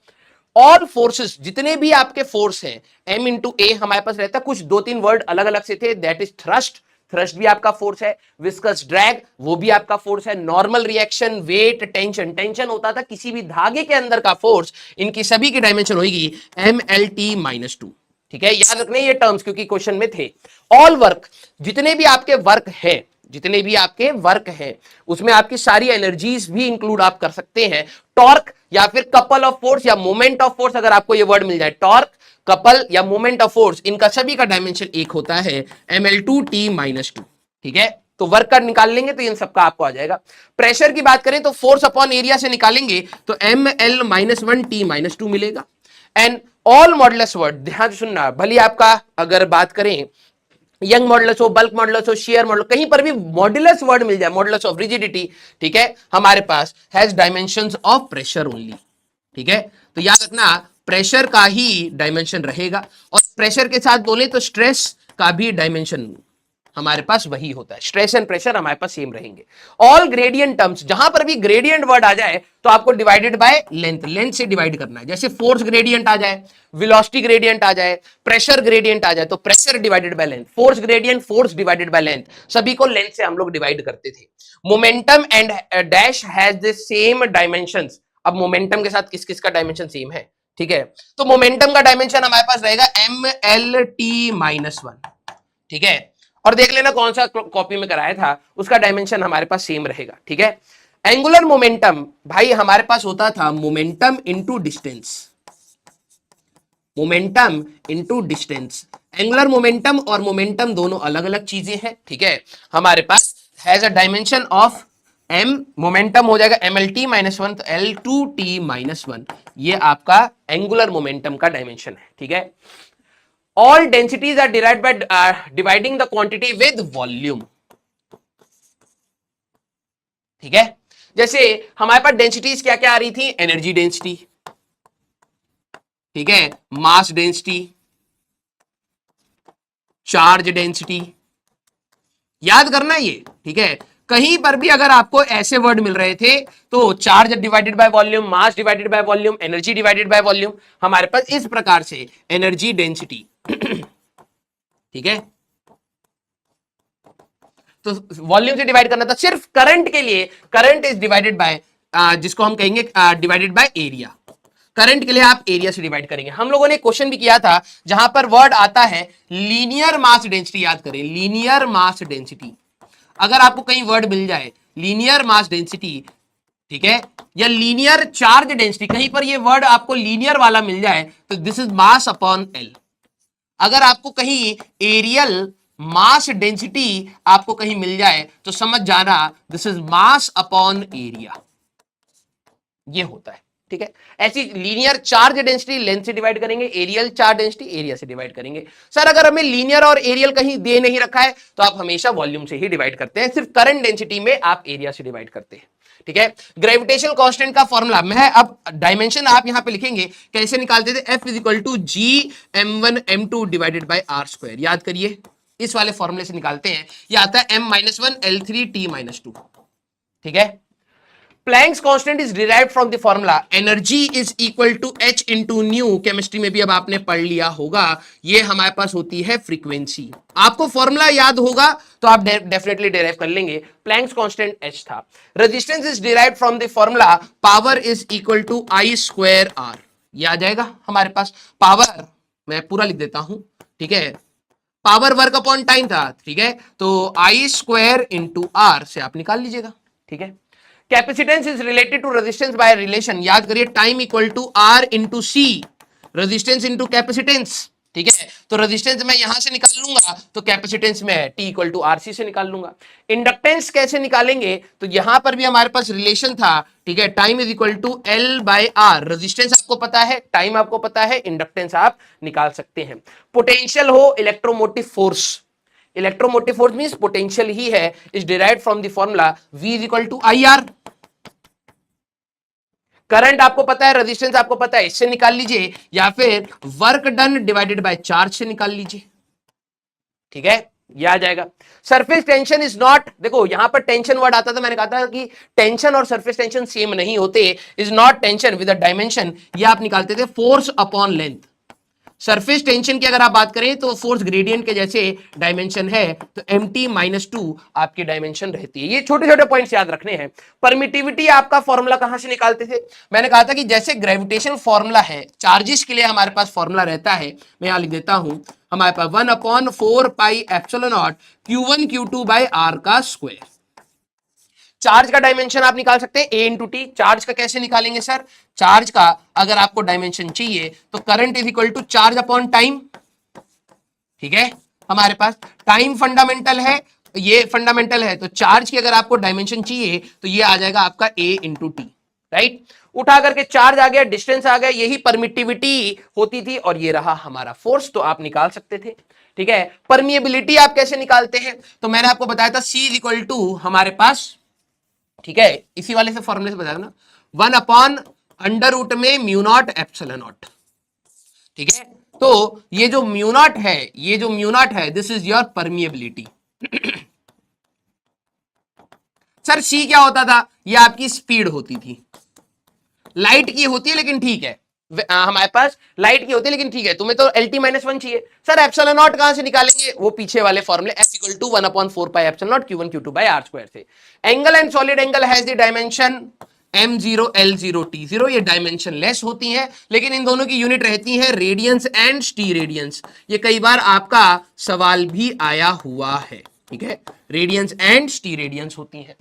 ऑल फोर्सेस, जितने भी आपके फोर्स हैं, m इंटू ए हमारे पास रहता है, कुछ 2-3 वर्ड अलग अलग से थे, दैट इज थ्रस्ट, थ्रस्ट भी आपका फोर्स है, विस्कस ड्रैग वो भी आपका फोर्स है, normal reaction, weight, tension, tension होता था किसी भी धागे के अंदर का फोर्स, इनकी सभी की डायमेंशन होगी mlt -2। ठीक है, याद रखना ये टर्म्स क्योंकि क्वेश्चन में थे। ऑल वर्क, जितने भी आपके वर्क है, जितने भी आपके वर्क हैं, उसमें आपकी सारी एनर्जीज भी इंक्लूड आप कर सकते हैं। टॉर्क या फिर कपल ऑफ फोर्स या मोमेंट ऑफ फोर्स, अगर आपको ये वर्ड मिल जाए, टॉर्क, कपल या मोमेंट ऑफ फोर्स, इनका सभी का डायमेंशन एक होता है ml2t -2। ठीक है, तो वर्क का निकाल लेंगे तो इन सबका आपको आ जाएगा। प्रेशर की बात करें तो फोर्स अपॉन एरिया से निकालेंगे तो ml -1t -2 मिलेगा। एंड ऑल मॉडुलस वर्ड, ध्यान सुनना, भले आपका अगर बात करें यंग मॉडुलस हो, बल्क मॉडुलस हो, शेयर मॉडुलस, कहीं पर भी मॉडुलस वर्ड मिल जाए, मॉडुलस ऑफ रिजिडिटी, ठीक है, हमारे पास has dimensions of pressure only. ठीक है, तो याद रखना प्रेशर का ही डायमेंशन रहेगा, और प्रेशर के साथ बोले तो स्ट्रेस का भी डायमेंशन हमारे पास वही होता है, स्ट्रेस एंड प्रेशर हमारे पास सेम रहेंगे। ऑल ग्रेडियंट टर्म्स, जहां पर भी ग्रेडियंट वर्ड आ जाए तो आपको डिवाइडेड बाय लेंथ, लेंथ से डिवाइड करना है। जैसे फोर्स ग्रेडियंट आ जाए, वेलोसिटी ग्रेडियंट आ जाए, प्रेशर ग्रेडियंट आ जाए, तो pressure divided by length, force gradient force divided by length, सभी को लेंथ से हम लोग डिवाइड करते थे। Momentum and dash has the same dimensions. अब मोमेंटम के साथ किस किस का डायमेंशन सेम है, ठीक है, तो मोमेंटम का डायमेंशन हमारे पास रहेगा MLT-1, ठीक है। और देख लेना कौन सा कॉपी में कराया था, उसका डायमेंशन हमारे पास सेम रहेगा, ठीक है। एंगुलर मोमेंटम भाई हमारे पास होता था momentum into distance, momentum into distance. Angular momentum और मोमेंटम दोनों अलग अलग चीजें हैं, ठीक है। हमारे पास has a dimension of m, momentum हो जाएगा MLT-1, तो L2T-1, ये आपका एंगुलर मोमेंटम का डायमेंशन है, ठीक है। All densities are derived by dividing the quantity with volume, ठीक है। जैसे हमारे पास डेंसिटीज क्या क्या आ रही थी, एनर्जी डेंसिटी, ठीक है, मास डेंसिटी, चार्ज डेंसिटी, याद करना ये, ठीक है। कहीं पर भी अगर आपको ऐसे वर्ड मिल रहे थे तो charge divided by volume, mass divided by volume, energy divided by volume, हमारे पास इस प्रकार से एनर्जी डेंसिटी, ठीक है, तो वॉल्यूम से डिवाइड करना था। सिर्फ करंट के लिए, करंट इज डिवाइडेड बाय, जिसको हम कहेंगे डिवाइडेड बाय एरिया, करंट के लिए आप एरिया से डिवाइड करेंगे। हम लोगों ने क्वेश्चन भी किया था जहां पर वर्ड आता है लीनियर मास डेंसिटी, याद करें लीनियर मास डेंसिटी। अगर आपको कहीं वर्ड मिल जाए लीनियर मास डेंसिटी, ठीक है, या लीनियर चार्ज डेंसिटी, कहीं पर ये वर्ड आपको लीनियर वाला मिल जाए तो this is mass upon L. अगर आपको कहीं एरियल मास डेंसिटी आपको कहीं मिल जाए तो समझ जाना this is mass upon area, ये होता है, ठीक है। ऐसी लीनियर चार्ज डेंसिटी लेंथ से डिवाइड करेंगे, एरियल चार्ज डेंसिटी एरिया से डिवाइड करेंगे। सर अगर हमें लीनियर और एरियल कहीं दे नहीं रखा है तो आप हमेशा वॉल्यूम से ही डिवाइड करते हैं, सिर्फ करंट डेंसिटी में आप एरिया से डिवाइड करते हैं, ठीक है। ग्रेविटेशनल कांस्टेंट का फॉर्मूला मैं अब डायमेंशन आप यहां पे लिखेंगे, कैसे निकालते थे, F is to G(m1m2) divided by r², याद करिए इस वाले फॉर्मूले से निकालते हैं। ये आता है m-1 L3T-2, ठीक है। Planck's constant is derived from the formula energy is equal to H into nu, chemistry में भी अब आपने पढ़ लिया होगा, ये हमारे पास होती है फ्रीक्वेंसी। आपको फॉर्मूला याद होगा तो आप डेफिनेटली डिराइव कर लेंगे। प्लैंक्स कांस्टेंट H था। Resistance is derived from the formula power is equal to I²R, ये आ जाएगा हमारे पास। पावर मैं पूरा लिख देता हूं, ठीक है, पावर वर्क अपॉन टाइम था, ठीक है, तो I² इंटू R से आप निकाल लीजिएगा, ठीक है। Capacitance is related to resistance by relation, याद करिए time equal to R into C, resistance into capacitance, ठीक है। तो रेजिस्टेंस मैं यहां से निकाल लूंगा तो कैपेसिटेंस में T इक्वल टू RC से निकाल लूंगा। इंडक्टेंस कैसे निकालेंगे, तो यहां पर भी हमारे पास रिलेशन था, ठीक है, time is equal to L/R, resistance आपको पता है, टाइम आपको पता है, इंडक्टेंस आप निकाल सकते हैं। पोटेंशियल हो electromotive force, electromotive force means potential ही है, is derived from the formula V is equal to IR। Current आपको पता है, रेजिस्टेंस आपको पता है, इससे निकाल लीजिए, या फिर work done divided by charge से निकाल लीजिए, ठीक है, ये आ जाएगा। सरफेस टेंशन इज नॉट, देखो यहां पर टेंशन वर्ड आता था, मैंने कहा था कि टेंशन और सरफेस टेंशन सेम नहीं होते, is not tension with a dimension, ये आप निकालते थे force upon length. Surface tension की अगर आप बात करें तो फोर्स ग्रेडियंट के जैसे डायमेंशन है, तो MT-2 आपकी डायमेंशन रहती है। ये छोटे छोटे पॉइंट्स याद रखने हैं। परमिटिविटी आपका फॉर्मूला कहां से निकालते थे, मैंने कहा था कि जैसे ग्रेविटेशन फॉर्मूला है, चार्जेस के लिए हमारे पास फॉर्मूला रहता है, मैं यहां लिख देता हूं, हमारे पास 1/4πε0 Q1 Q2 बाय R का स्क्वायर। चार्ज का डायमेंशन आप निकाल सकते हैं A इंटू टी। चार्ज का कैसे निकालेंगे सर, चार्ज का अगर आपको डायमेंशन चाहिए तो current is equal to charge upon time, ठीक है, हमारे पास टाइम फंडामेंटल है, ये फंडामेंटल है, तो चार्ज की अगर आपको डायमेंशन चाहिए तो ये आ जाएगा आपका A इंटू टी, राइट। उठा करके चार्ज आ गया, डिस्टेंस आ गया, यही परमिटिविटी होती थी, और ये रहा हमारा फोर्स, तो आप निकाल सकते थे, ठीक है। परमिएबिलिटी आप कैसे निकालते हैं, तो मैंने आपको बताया था C इज इक्वल टू हमारे पास, ठीक है, इसी वाले से फॉर्मूले से बताया ना, 1/√में μ0ε0, ठीक है। तो ये जो म्यू नॉट है, ये जो म्यू नॉट है, this is your permeability, sir C क्या होता था? ये आपकी स्पीड होती थी, लाइट की होती है लेकिन ठीक है, हमारे पास लाइट की होती है लेकिन ठीक है, तुम्हें तो एल टी माइनस वन चाहिए। सर एप्सिलॉन नॉट कहां से निकालेंगे? वो पीछे वाले फॉर्मूले F equal to 1/4 pi epsilon naught Q1 Q2 by R square से। Angle and solid angle has the dimension m0 l0 t0, ये डायमेंशन लेस होती हैं, लेकिन इन दोनों की यूनिट रहती है रेडियंस एंड टी रेडियंस। ये कई बार आपका सवाल भी आया हुआ है, ठीक है, रेडियंस एंड टी रेडियंस होती है।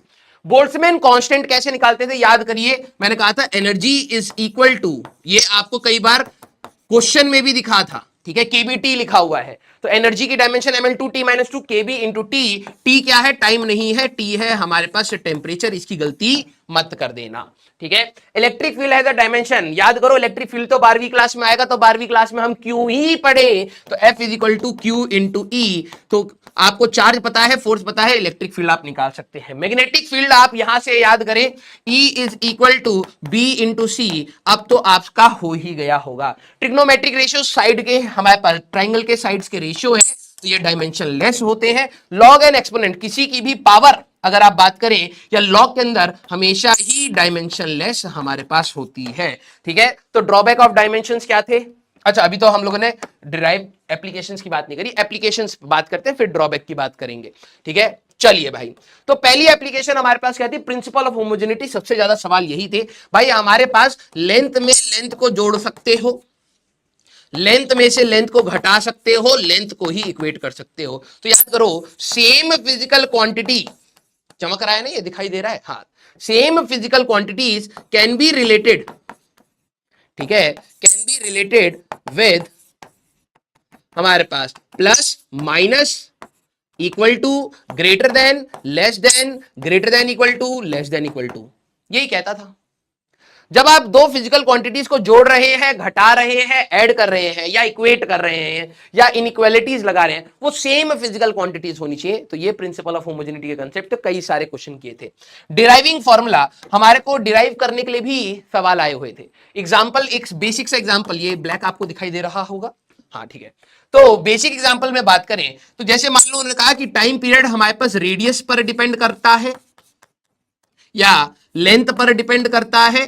बोल्ट्जमैन कांस्टेंट कैसे निकालते थे? याद करिए, मैंने कहा था एनर्जी इज इक्वल टू, ये आपको कई बार क्वेश्चन में भी दिखा था, ठीक है, केबीटी लिखा हुआ है। तो एनर्जी की dimension ml2t minus 2 kb into T. T क्या है? टाइम नहीं है, टी है हमारे पास टेम्परेचर, इसकी गलती मत कर देना, ठीक है। इलेक्ट्रिक फील्ड है द डायमेंशन, याद करो इलेक्ट्रिक फील्ड तो 12वीं क्लास में आएगा, तो 12वीं क्लास में हम क्यू ही पढ़े, तो F is equal to Q into E. तो आपको चार्ज पता है, फोर्स पता है, इलेक्ट्रिक फील्ड आप निकाल सकते हैं। मैग्नेटिक फील्ड आप यहां से याद करें, E is equal to B into C. अब तो आपका हो ही गया होगा। ट्रिग्नोमेट्रिक रेशियो साइड के, हमारे पास ट्राइंगल के साइड्स के रेशियो है, तो ये डायमेंशन लेस होते हैं। लॉग एंड एक्सपोनेंट, किसी की भी पावर अगर आप बात करें या लॉग के अंदर, हमेशा ही डायमेंशन लेस हमारे पास होती है, ठीक है। तो ड्रॉबैक ऑफ डायमेंशंस क्या थे? अच्छा, अभी तो हम लोगों ने डिराइव एप्लीकेशंस की बात नहीं करी, एप्लीकेशंस बात करते हैं, फिर ड्रॉबैक की बात करेंगे, ठीक है। चलिए भाई, तो पहली एप्लीकेशन हमारे पास क्या थी? Principle of homogeneity. सबसे ज्यादा सवाल यही थे भाई, हमारे पास लेंथ में लेंथ को जोड़ सकते हो, लेंथ में से लेंथ को घटा सकते हो, लेंथ को ही इक्वेट कर सकते हो। तो याद करो, सेम फिजिकल क्वांटिटी, चमक रहा है ना, ये दिखाई दे रहा है, हाँ, same physical quantities can be related, ठीक है, कैन बी रिलेटेड विद हमारे पास plus minus equal to greater than less than greater than equal to less than equal to, यही कहता था। जब आप दो फिजिकल क्वांटिटीज को जोड़ रहे हैं, घटा रहे हैं, ऐड कर रहे हैं, या इक्वेट कर रहे हैं, या इनइक्वालिटीज लगा रहे हैं, वो सेम फिजिकल क्वांटिटीज होनी चाहिए। तो ये प्रिंसिपल ऑफ होमोजेनिटी के कंसेप्ट कई सारे क्वेश्चन किए थे। डिराइविंग फॉर्मूला, हमारे को डिराइव करने के लिए भी सवाल आए हुए थे। एग्जाम्पल, एक बेसिक सा एग्जाम्पल, ये ब्लैक आपको दिखाई दे रहा होगा, हाँ ठीक है। तो बेसिक एग्जाम्पल में बात करें तो जैसे मान लो उन्होंने कहा कि टाइम पीरियड हमारे पास रेडियस पर डिपेंड करता है या लेंथ पर डिपेंड करता है,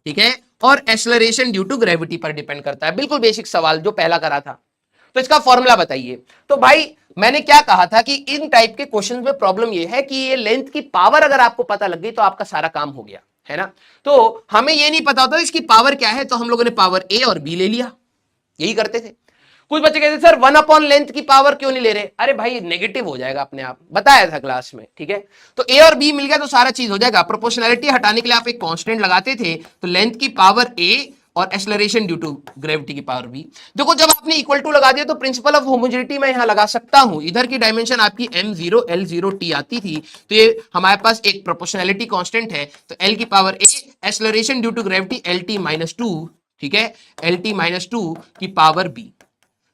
ठीक है, और एक्सेलरेशन ड्यू टू ग्रेविटी पर डिपेंड करता है। बिल्कुल बेसिक सवाल जो पहला करा था। तो इसका फॉर्मूला बताइए। तो भाई मैंने क्या कहा था कि इन टाइप के क्वेश्चंस में प्रॉब्लम ये है कि ये लेंथ की पावर अगर आपको पता लग गई तो आपका सारा काम हो गया, है ना। तो हमें ये नहीं पता होता इसकी पावर क्या है, तो हम लोगों ने पावर ए और बी ले लिया, यही करते थे। कुछ बच्चे कहते सर 1 लेंथ की पावर क्यों नहीं ले रहे? अरे भाई नेगेटिव हो जाएगा अपने आप, बताया था क्लास में, ठीक है। तो ए और बी मिल गया तो सारा चीज हो जाएगा। प्रोपोर्शनैलिटी हटाने के लिए आप एक कांस्टेंट लगाते थे, तो लेंथ की पावर ए और एक्सेलरेशन ड्यू टू ग्रेविटी की पावर बी। देखो जब आपने इक्वल टू लगा दिया तो प्रिंसिपल ऑफ होमोजेनिटी मैं यहां लगा सकता हूं। इधर की डायमेंशन आपकी m0 l0 t आती थी, तो ये हमारे पास एक प्रोपोर्शनैलिटी कांस्टेंट है, तो l की power a, acceleration due to gravity lt minus 2, ठीक है, lt माइनस 2 की पावर b।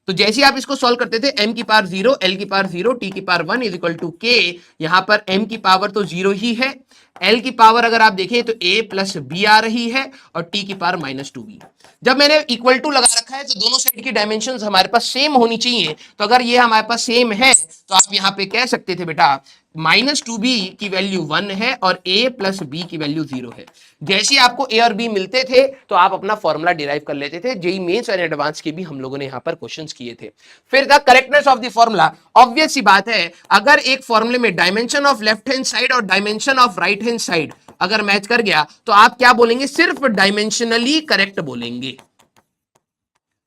तो जैसे आप इसको सॉल्व करते थे, m की पावर 0, l की पावर 0, t की power 1 is equal to k। यहां पर m की पावर तो 0 ही है, l की पावर अगर आप देखें तो a प्लस b आ रही है, और t की पावर माइनस 2b। जब मैंने इक्वल टू लगा रखा है तो दोनों साइड की डायमेंशंस हमारे पास सेम होनी चाहिए। तो अगर ये हमारे पास सेम है तो आप यहां पे कह सकते थे बेटा माइनस 2b की वैल्यू 1 है और a प्लस b की वैल्यू 0 है। जैसे आपको a और b मिलते थे तो आप अपना फॉर्मूला डिराइव कर लेते थे। जेई मेंस और एडवांस के भी हम लोगों ने यहां पर क्वेश्चंस किए थे। फिर the correctness of the formula, obvious सी बात है, अगर एक फॉर्मूले में dimension of left hand side और dimension of right hand side अगर मैच कर गया तो आप क्या बोलेंगे? सिर्फ डायमेंशनली करेक्ट बोलेंगे,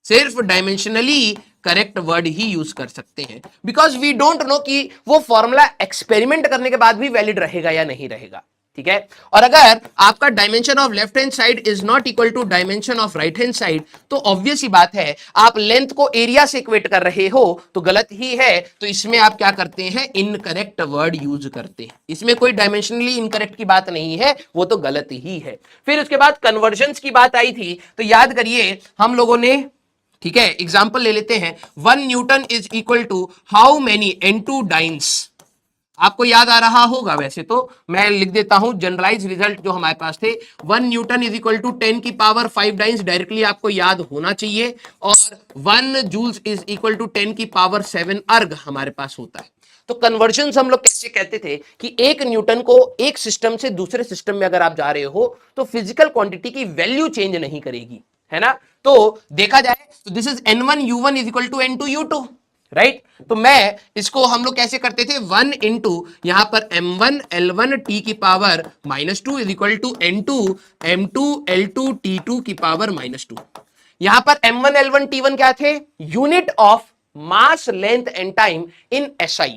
सिर्फ डायमेंशनली करेक्ट वर्ड ही यूज कर सकते हैं, बिकॉज वी डोंट नो कि वो फॉर्मूला एक्सपेरिमेंट करने के बाद भी वैलिड रहेगा या नहीं रहेगा, ठीक है। और अगर आपका dimension of left hand side is not equal to dimension of right hand side, तो ऑब्वियस ही बात है आप लेंथ को एरिया से इक्वेट कर रहे हो तो गलत ही है। तो इसमें आप क्या करते हैं? इनकरेक्ट वर्ड यूज करते हैं। इसमें कोई डायमेंशनली इनकरेक्ट की बात नहीं है, वो तो गलत ही है। फिर उसके बाद कन्वर्जन्स की बात आई थी, तो याद करिए हम लोगों ने, ठीक है, एग्जाम्पल ले लेते हैं। 1 newton is equal to how many N2 dynes. आपको याद आ रहा होगा, वैसे तो मैं लिख देता हूं जनरलाइज रिजल्ट जो हमारे पास थे। 1 न्यूटन इज इक्वल टू 10 की पावर 5 डाइन्स, डायरेक्टली आपको याद होना चाहिए। और 1 जूल्स इज इक्वल टू 10 की पावर 7 अर्ग हमारे पास होता है। तो कन्वर्जन हम लोग कैसे कहते थे कि एक न्यूटन को एक सिस्टम से दूसरे सिस्टम में अगर आप जा रहे हो तो फिजिकल क्वांटिटी की वैल्यू चेंज नहीं करेगी, है ना। तो देखा जाए तो this is n1u1 is equal to n2u2, right. तो मैं इसको हम लोग कैसे करते थे, 1 इंटू यहां पर m1 l1 t की power -2 is equal to n2 m2 l2 t2 की पावर -2। यहां पर m1 l1 t1 क्या थे, unit of mass length and time in SI।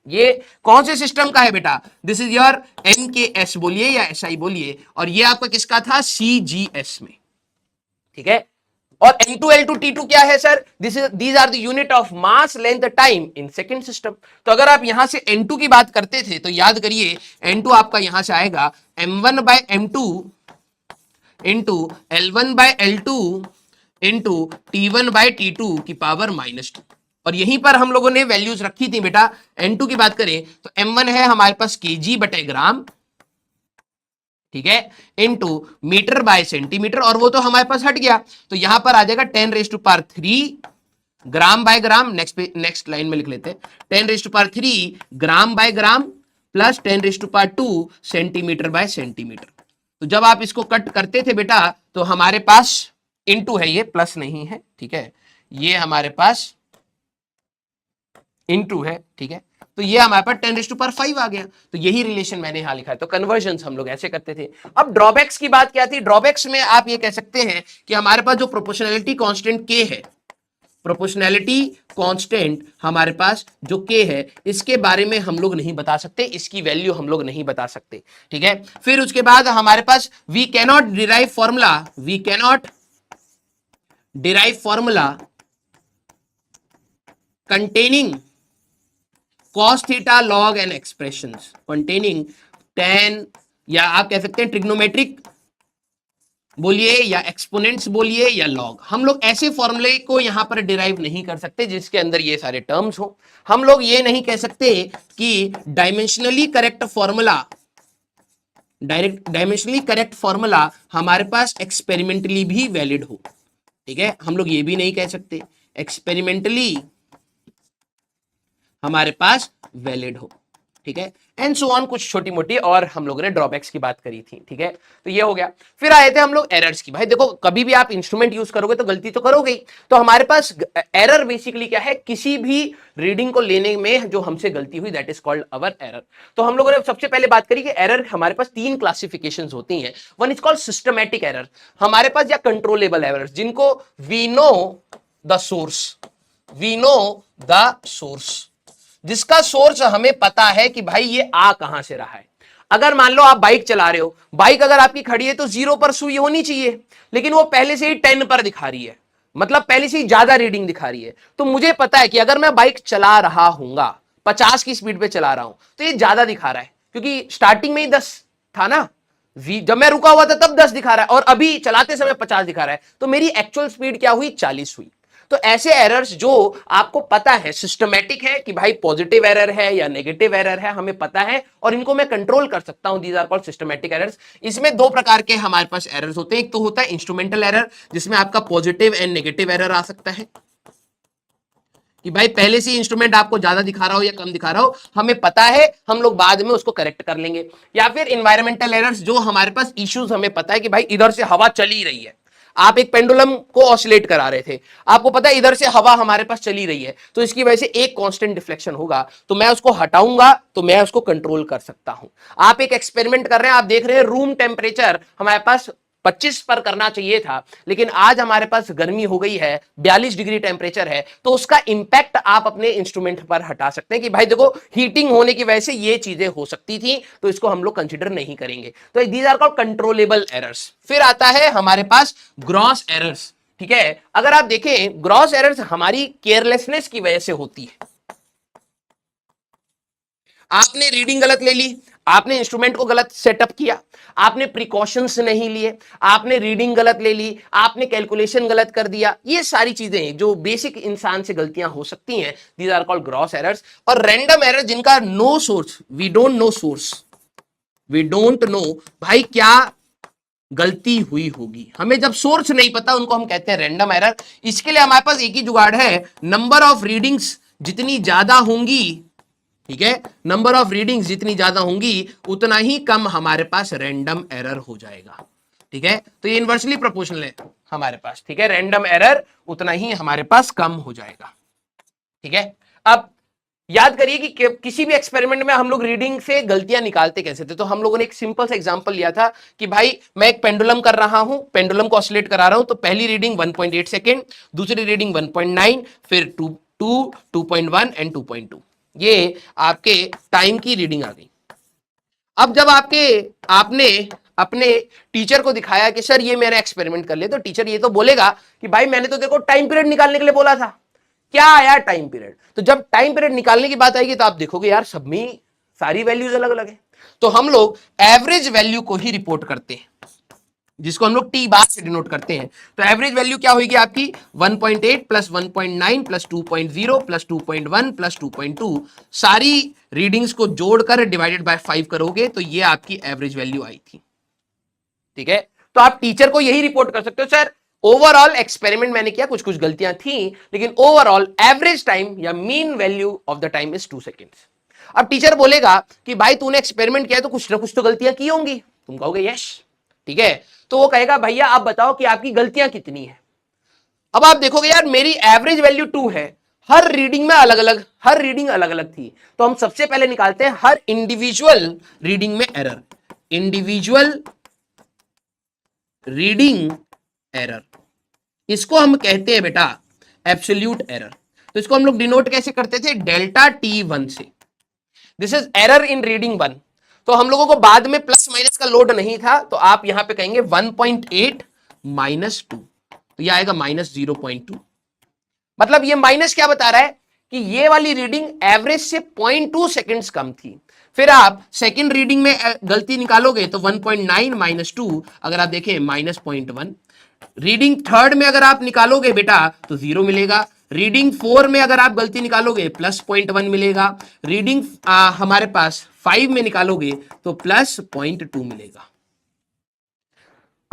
ये कौन से सिस्टम का है बेटा, दिस इज योर NKS बोलिए या SI बोलिए, और ये आपका किसका था, CGS में, ठीक है। और N2 L2 T2 क्या है sir, these are the unit of mass length time in second system. तो अगर आप यहां से N2 की बात करते थे तो याद करिए N2 आपका यहां से आएगा m1 by m2 into L1 by L2 into T1 by T2 की पावर -2। और यहीं पर हम लोगों ने वैल्यूज रखी थी बेटा। N2 की बात करें तो m1 है हमारे पास kg बटे ग्राम, ठीक है, इनटू मीटर बाय सेंटीमीटर, और वो तो हमारे पास हट गया, तो यहां पर आ जाएगा 10⁻³ ग्राम बाय ग्राम। नेक्स्ट लाइन में लिख लेते हैं 10⁻³ ग्राम bye gram plus 10⁻² centimetre bye centimetre. तो जब आप इसको कट करते थे बेटा तो हमारे पास इनटू है, ये प्लस नहीं है, ठीक है, ये हमारे पास इनटू है, ठीक है। तो ये हमारे पास 10⁵ आ गया। तो यही रिलेशन मैंने यहां लिखा है। तो कन्वर्जन हम लोग ऐसे करते थे। अब ड्रॉबैक्स की बात क्या थी, ड्रॉबैक्स में आप ये कह सकते हैं कि हमारे पास जो प्रोपोर्शनैलिटी कांस्टेंट K है, प्रोपोर्शनैलिटी कांस्टेंट हमारे पास जो K है, इसके बारे में हम लोग नहीं बता सकते, इसकी वैल्यू हम लोग नहीं बता सकते, ठीक है। फिर उसके बाद हमारे पास we cannot derive formula containing cos theta log and expressions containing tan, या आप कह सकते हैं ट्रिग्नोमेट्रिक बोलिए या एक्सपोनेंट्स बोलिए या लॉग। हम लोग ऐसे फॉर्मूले को यहां पर डिराइव नहीं कर सकते जिसके अंदर ये सारे टर्म्स हो। हम लोग ये नहीं कह सकते कि डायमेंशनली करेक्ट फॉर्मूला हमारे पास एक्सपेरिमेंटली भी वैलिड हो, ठीक है, हम लोग ये भी नहीं कह सकते एक्सपेरिमेंटली हमारे पास वैलिड हो, ठीक है, एंड सो ऑन। कुछ छोटी मोटी और हम लोगों ने ड्रॉबैक्स की बात करी थी, ठीक है। तो ये हो गया। फिर आए थे हम लोग एरर्स की। भाई देखो, कभी भी आप इंस्ट्रूमेंट यूज करोगे तो गलती तो करोगे ही। तो हमारे पास एरर बेसिकली क्या है, किसी भी रीडिंग को लेने में जो हमसे गलती हुई, that is called our error. तो हम लोगों ने सबसे पहले बात करी कि एरर हमारे पास 3 क्लासिफिकेशंस होती हैं। One is called systematic error हमारे पास, या कंट्रोलेबल एरर्स जिनको वी नो द सोर्स, जिसका सोर्स हमें पता है कि भाई ये आ कहां से रहा है। अगर मान लो आप बाइक चला रहे हो, बाइक अगर आपकी खड़ी है तो 0 पर सुई होनी चाहिए, लेकिन वो पहले से ही 10 पर दिखा रही है, मतलब पहले से ही ज्यादा रीडिंग दिखा रही है। तो मुझे पता है कि अगर मैं बाइक चला रहा हूंगा, 50 की स्पीड पे चला रहा हूं, तो ये ज्यादा दिखा रहा है, क्योंकि स्टार्टिंग में ही 10 था ना, जब मैं रुका हुआ था तब 10 दिखा रहा है, और अभी चलाते समय 50 दिखा रहा है, तो मेरी एक्चुअल स्पीड क्या हुई, 40 हुई। तो ऐसे एरर्स जो आपको पता है सिस्टमैटिक है कि भाई पॉजिटिव एरर है या नेगेटिव एरर है, हमें पता है और इनको मैं कंट्रोल कर सकता हूं, these are called systematic errors. इसमें 2 प्रकार के हमारे पास एरर्स होते हैं। एक तो होता है इंस्ट्रूमेंटल एरर, जिसमें आपका पॉजिटिव एंड नेगेटिव एरर आ सकता है कि भाई पहले से इंस्ट्रूमेंट आपको ज्यादा दिखा रहा हो या कम दिखा रहा हो, हमें पता है, हम लोग बाद में उसको करेक्ट कर लेंगे। या फिर एनवायरमेंटल एरर्स, जो हमारे पास इश्यूज हमें पता है कि भाई इधर से हवा चली रही है, आप एक पेंडुलम को ऑसिलेट करा रहे थे, आपको पता है इधर से हवा हमारे पास चली रही है, तो इसकी वजह से एक कांस्टेंट डिफ्लेक्शन होगा, तो मैं उसको हटाऊंगा तो मैं उसको कंट्रोल कर सकता हूं। आप एक एक्सपेरिमेंट कर रहे हैं, आप देख रहे हैं रूम टेम्परेचर हमारे पास 25 पर करना चाहिए था, लेकिन आज हमारे पास गर्मी हो गई है, 42 डिग्री टेम्परेचर है, तो उसका इंपैक्ट आप अपने इंस्ट्रूमेंट पर हटा सकते हैं कि भाई देखो हीटिंग होने की वजह से ये चीजें हो सकती थी, तो इसको हम लोग कंसीडर नहीं करेंगे। तो these are called controllable errors. फिर आता है हमारे पास ग्रॉस एरर्स, ठीक है। अगर आप देखें, ग्रॉस एरर्स हमारी केयरलेसनेस की वजह से होती है। आपने रीडिंग गलत ले ली, आपने इंस्ट्रूमेंट को गलत सेटअप किया, आपने प्रिकॉशंस नहीं लिए, आपने रीडिंग गलत ले ली, आपने कैलकुलेशन गलत कर दिया, ये सारी चीजें जो बेसिक इंसान से गलतियां हो सकती हैं, these are called gross errors. और रैंडम एरर जिनका no source, we don't know भाई क्या गलती हुई होगी, हमें जब सोर्स नहीं पता, उनको हम कहते हैं रैंडम एरर। इसके लिए हमारे पास एक ही जुगाड़ है, नंबर ऑफ रीडिंग्स जितनी ज्यादा होंगी ठीक है, नंबर ऑफ रीडिंग्स जितनी ज्यादा होंगी उतना ही कम हमारे पास रैंडम एरर हो जाएगा। ठीक है, तो ये इनवर्सली प्रोपोर्शनल है हमारे पास। ठीक है, रैंडम एरर उतना ही हमारे पास कम हो जाएगा। ठीक है, अब याद करिए कि किसी भी एक्सपेरिमेंट में हम लोग रीडिंग से गलतियां निकालते कैसे थे। तो हम लोगों ने एक सिंपल सा एग्जांपल लिया था कि भाई मैं एक पेंडुलम कर रहा हूं, पेंडुलम को ऑसिलेट करा रहा हूं, तो पहली रीडिंग 1.8 सेकेंड, दूसरी रीडिंग 1.9, फिर 2, 2.1 एंड 2.2, ये आपके टाइम की रीडिंग आ गई। अब जब आपने अपने टीचर को दिखाया कि सर ये मेरा एक्सपेरिमेंट कर ले, तो टीचर ये तो बोलेगा कि भाई मैंने तो देखो टाइम पीरियड निकालने के लिए बोला था, क्या आया टाइम पीरियड। तो जब टाइम पीरियड निकालने की बात आएगी तो आप देखोगे यार सब में सारी वैल्यूज अलग अलग है। तो हम लोग एवरेज वैल्यू को ही रिपोर्ट करते हैं, जिसको हम लोग टी बार से डिनोट करते हैं। तो एवरेज वैल्यू क्या होगी आपकी 1.8 प्लस 1.9 प्लस 2.0 प्लस 2.1 प्लस 2.2, सारी रीडिंग्स को जोड़कर डिवाइडेड बाय 5 करोगे तो ये आपकी एवरेज वैल्यू आई थी। ठीक है, तो आप टीचर को यही रिपोर्ट कर सकते हो, सर ओवरऑल एक्सपेरिमेंट मैंने किया, कुछ कुछ गलतियां थी, लेकिन ओवरऑल एवरेज टाइम या mean value of the time is 2 seconds. अब टीचर बोलेगा कि भाई तूने एक्सपेरिमेंट किया तो कुछ ना कुछ तो गलतियां की होंगी, तुम कहोगे यस। ठीक है, तो वो कहेगा भैया आप बताओ कि आपकी गलतियां कितनी है। अब आप देखोगे यार मेरी एवरेज वैल्यू 2 है, हर रीडिंग में अलग अलग, हर रीडिंग अलग अलग थी, तो हम सबसे पहले निकालते हैं हर इंडिविजुअल रीडिंग में एरर, इंडिविजुअल रीडिंग एरर, इसको हम कहते हैं बेटा एब्सोल्यूट एरर। तो इसको हम लोग डिनोट कैसे करते थे, डेल्टा T1 से। This is error in reading 1। तो हम लोगों को बाद में प्लस माइनस का लोड नहीं था, तो आप यहां पे कहेंगे 1.8 माइनस 2, तो यह आएगा माइनस 0.2। मतलब ये माइनस क्या बता रहा है कि ये वाली रीडिंग एवरेज से 0.2 सेकेंड्स कम थी। फिर आप सेकेंड रीडिंग में गलती निकालोगे तो 1.9 माइनस 2, अगर आप देखें माइनस 0.1। रीडिंग थर्ड में अगर आप निकालोगे बेटा तो 0 मिलेगा। रीडिंग 4 में अगर आप गलती निकालोगे प्लस 0.1 मिलेगा। रीडिंग हमारे पास 5 में निकालोगे तो प्लस 0.2 मिलेगा।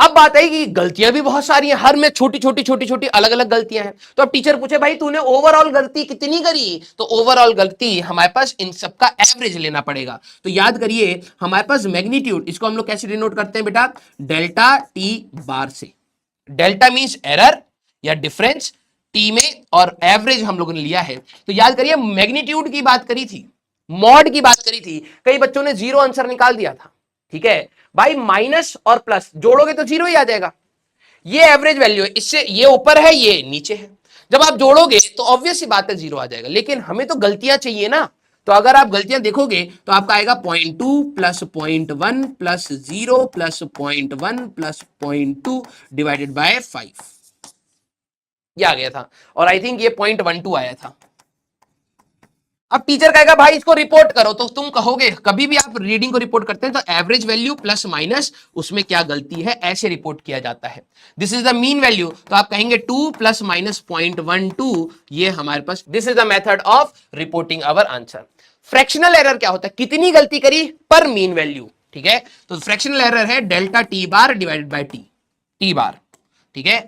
अब बात है कि गलतियां भी बहुत सारी हैं, हर में छोटी छोटी छोटी छोटी अलग अलग गलतियां हैं। तो अब टीचर पूछे भाई तूने ओवरऑल गलती कितनी करी, तो ओवरऑल गलती हमारे पास इन सबका एवरेज लेना पड़ेगा। तो याद करिए हमारे पास मैग्नीट्यूड, इसको हम लोग कैसे डिनोट करते हैं बेटा, डेल्टा टी बार से। डेल्टा मींस एरर या डिफरेंस, टी में, और एवरेज हम लोगों ने लिया है। तो याद करिए मैग्नीट्यूड की बात करी थी, मॉड की बात करी थी, कई बच्चों ने 0 आंसर निकाल दिया था। ठीक है भाई, माइनस और प्लस जोड़ोगे तो 0 ही आ जाएगा। ये एवरेज वैल्यू है, इससे ये ऊपर है ये नीचे है, जब आप जोड़ोगे तो ऑब्वियस सी बात है 0 आ जाएगा। लेकिन हमें तो गलतियां चाहिए ना, तो अगर आप गलतियां देखोगे तो आपका आएगा 0.2 plus 0.1 plus 0 plus 0.1 plus 0.2 divided by 5, ये आ गया था। और आई थिंक ये 0.12 आया था। अब टीचर कहेगा भाई इसको रिपोर्ट करो, तो तुम कहोगे, कभी भी आप रीडिंग को रिपोर्ट करते हैं तो एवरेज वैल्यू प्लस माइनस उसमें क्या गलती है ऐसे रिपोर्ट किया जाता है। This is the mean value, तो आप कहेंगे 2 प्लस माइनस 0.12, ये हमारे पास, this is the method of reporting our answer. Fractional error क्या होता है, कितनी गलती करी पर मीन वैल्यू। ठीक है, तो फ्रैक्शनल एरर है delta T bar divided by T बार। ठीक है,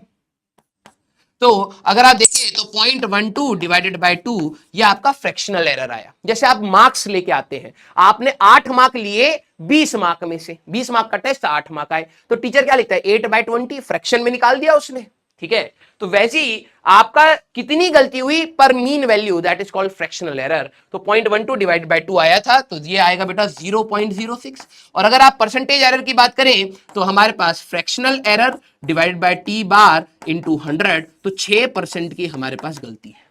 तो अगर आप देखें तो 0.12 डिवाइडेड बाय 2, ये आपका फ्रैक्शनल एरर आया। जैसे आप मार्क्स लेके आते हैं, आपने 8 मार्क लिए 20 मार्क में से, 20 मार्क का टेस्ट 8 मार्क आए, तो टीचर क्या लिखता है 8/20, फ्रैक्शन में निकाल दिया उसने। ठीक है, तो वैसे ही आपका कितनी गलती हुई पर mean value, that is called fractional error. तो 0.12 डिवाइड बाय 2 आया था, तो ये आएगा बेटा 0.06। और अगर आप परसेंटेज एरर की बात करें तो हमारे पास fractional error divide by T bar into 100, तो 6% की हमारे पास गलती है।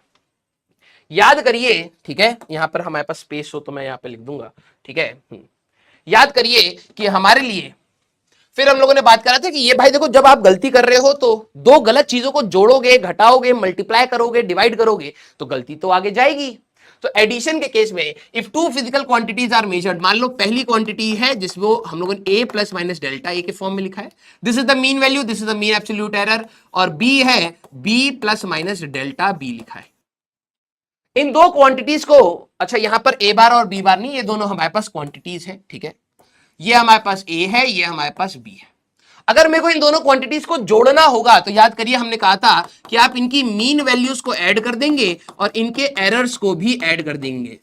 याद करिए, ठीक है, यहां पर हमारे पास स्पेस हो तो मैं यहां पे लिख दूंगा। ठीक है, याद करिए कि हमारे लिए फिर हम लोगों ने बात करा था कि ये भाई देखो जब आप गलती कर रहे हो तो दो गलत चीजों को जोड़ोगे, घटाओगे, मल्टीप्लाई करोगे, डिवाइड करोगे तो गलती तो आगे जाएगी। तो एडिशन के केस में if two physical quantities are measured, मान लो पहली क्वांटिटी है जिसको हम लोगों ने a plus minus delta A के फॉर्म में लिखा है, this is the mean value, this is the mean absolute error, और b है b plus minus delta b लिखा है। इन दो क्वांटिटीज को, अच्छा यहां पर a बार और b बार नहीं, ये दोनों हमारे पास क्वांटिटीज है। ठीक है, ये हमारे पास a है, ये हमारे पास b है। अगर मेरे को इन दोनों क्वांटिटीज को जोड़ना होगा तो याद करिए हमने कहा था कि आप इनकी मीन वैल्यूज को ऐड कर देंगे और इनके एरर्स को भी ऐड कर देंगे।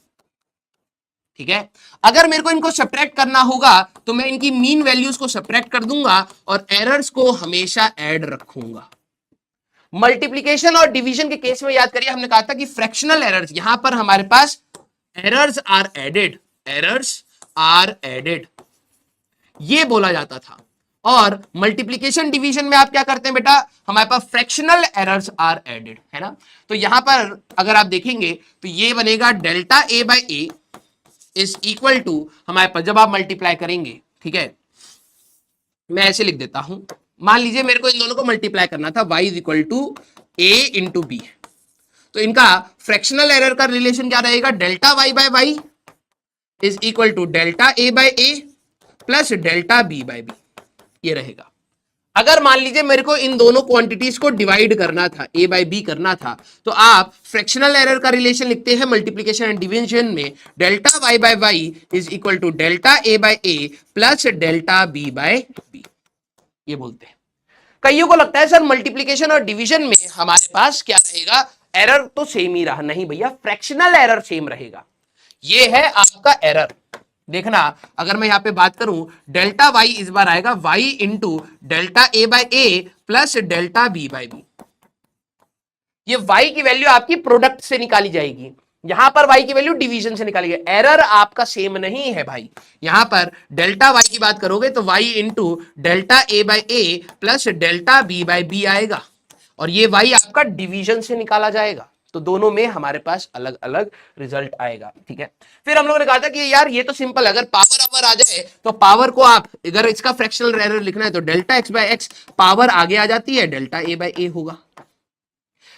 ठीक है। अगर मेरे को इनको सब्ट्रैक्ट करना होगा तो मैं इनकी मीन वैल्यूज को सब्ट्रैक्ट कर दूंगा और एरर्स को हमेशा ऐड रखूंगा। मल्टीप्लीकेशन और डिवीजन के केस में याद करिए हमने कहा था कि फ्रैक्शनल एरर्स, यहां पर हमारे पास errors are added, errors are added ये बोला जाता था। और मल्टीप्लीकेशन डिवीजन में आप क्या करते हैं बेटा, हमारे पास फ्रैक्शनल एरर्स आर एडेड, है ना। तो यहां पर अगर आप देखेंगे तो ये बनेगा delta A by A is equal to हमारे पास, जब आप मल्टीप्लाई करेंगे, ठीक है, मैं ऐसे लिख देता हूं, मान लीजिए मेरे को इन दोनों को मल्टीप्लाई करना था, y is equal to A into B, तो इनका फ्रैक्शनल एरर का रिलेशन क्या रहेगा, delta y by y is equal to delta A by A plus delta B by B, ये रहेगा। अगर मान लीजिए मेरे को इन दोनों क्वांटिटीज को डिवाइड करना था, ए बाय बी करना था, तो आप फ्रैक्शनल एरर का रिलेशन लिखते हैं मल्टीप्लिकेशन एंड डिवीजन में, delta y by y is equal to delta A by A plus delta B by B, ये बोलते हैं। कईयों को लगता है सर मल्टीप्लिकेशन और डिवीजन में हमारे पास क्या रहेगा, एरर तो सेम ही रहा, नहीं भैया, फ्रैक्शनल एरर सेम रहेगा। ये है आपका एरर। देखना अगर मैं यहां पे बात करूं, डेल्टा वाई इस बार आएगा Y into delta A by A plus delta B by B. ये वाई की वैल्यू आपकी प्रोडक्ट से निकाली जाएगी, यहां पर वाई की वैल्यू डिवीजन से निकाली जाएगी। एरर आपका सेम नहीं है भाई, यहां पर डेल्टा वाई की बात करोगे तो Y into delta A by A plus delta B by B आएगा, और ये वाई आपका डिवीजन से निकाला जाएगा। तो दोनों में हमारे पास अलग अलग रिजल्ट आएगा, ठीक है। फिर हम लोगों ने कहा था कि यार ये तो सिंपल, अगर पावर अपर आ जाए तो पावर को आप, अगर इसका फ्रैक्शनल एरर लिखना है तो delta x by x, power आगे आ जाती है, डेल्टा ए बाय ए होगा।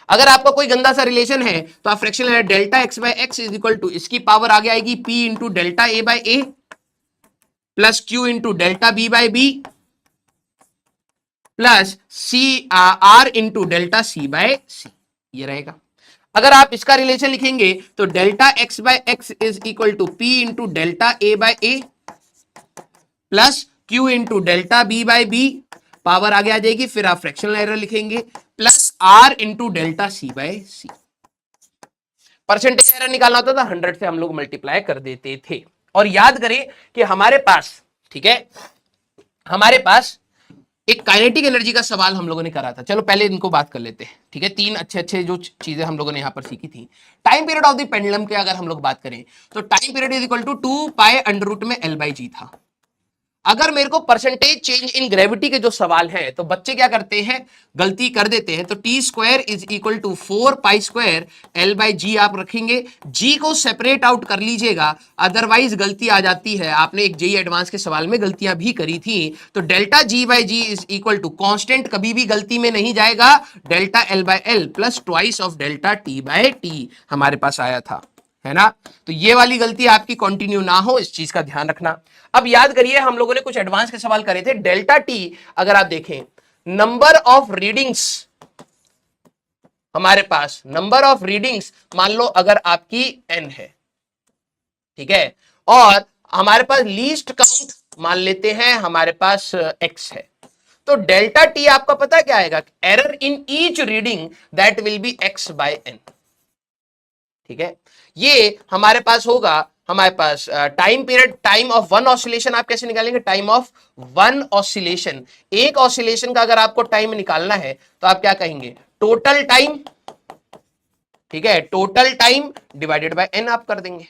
अगर आपका कोई गंदा सा रिलेशन है तो आप fractional error delta x by X is equal to, इसकी पावर आगे आएगी P into delta A by A plus Q into delta B by B plus C R into delta C by C, ये रहेगा। अगर आप इसका रिलेशन लिखेंगे तो delta x by X is equal to P into delta A by A plus Q into delta B by B, power आगे आ जाएगी, फिर आप फ्रैक्शनल एरर लिखेंगे plus r into delta C by C. Percentage error निकालना होता था, 100 से हम लोग मल्टीप्लाई कर देते थे। और याद करें कि हमारे पास, ठीक है, हमारे पास एक काइनेटिक एनर्जी का सवाल हम लोगों ने करा था। चलो पहले इनको बात कर लेते हैं, ठीक है। तीन अच्छे अच्छे जो चीजें हम लोगों ने यहां पर सीखी थी। Time period of the pendulum के अगर हम लोग बात करें तो time period is equal to 2 pi under root में एल बाई जी था। अगर मेरे को परसेंटेज चेंज इन ग्रेविटी के जो सवाल हैं तो बच्चे क्या करते हैं, गलती कर देते हैं। तो T square is equal to 4 pi square L by G आप रखेंगे, जी को सेपरेट आउट कर लीजिएगा, अदरवाइज गलती आ जाती है। आपने एक जेई एडवांस के सवाल में गलतियां भी करी थी। तो delta g by g is equal to, constant कभी भी गलती में नहीं जाएगा, delta L by L plus twice of delta T by T हमारे पास आया था, है ना। तो ये वाली गलती आपकी कंटिन्यू ना हो, इस चीज का ध्यान रखना। अब याद करिए हम लोगों ने कुछ एडवांस के सवाल करे थे। डेल्टा टी अगर आप देखें, नंबर ऑफ रीडिंग्स, हमारे पास नंबर ऑफ रीडिंग्स मान लो अगर आपकी n है, ठीक है, और हमारे पास लीस्ट काउंट मान लेते हैं हमारे पास x है, तो डेल्टा टी आपका पता क्या आएगा, error in each reading that will be x by n, ठीक है। ये हमारे पास होगा, हमारे पास time period, time of one oscillation आप कैसे निकालेंगे, टाइम ऑफ वन ऑसिलेशन, एक ऑसिलेशन का अगर आपको टाइम निकालना है तो आप क्या कहेंगे, टोटल टाइम, ठीक है, total time divided by n आप कर देंगे।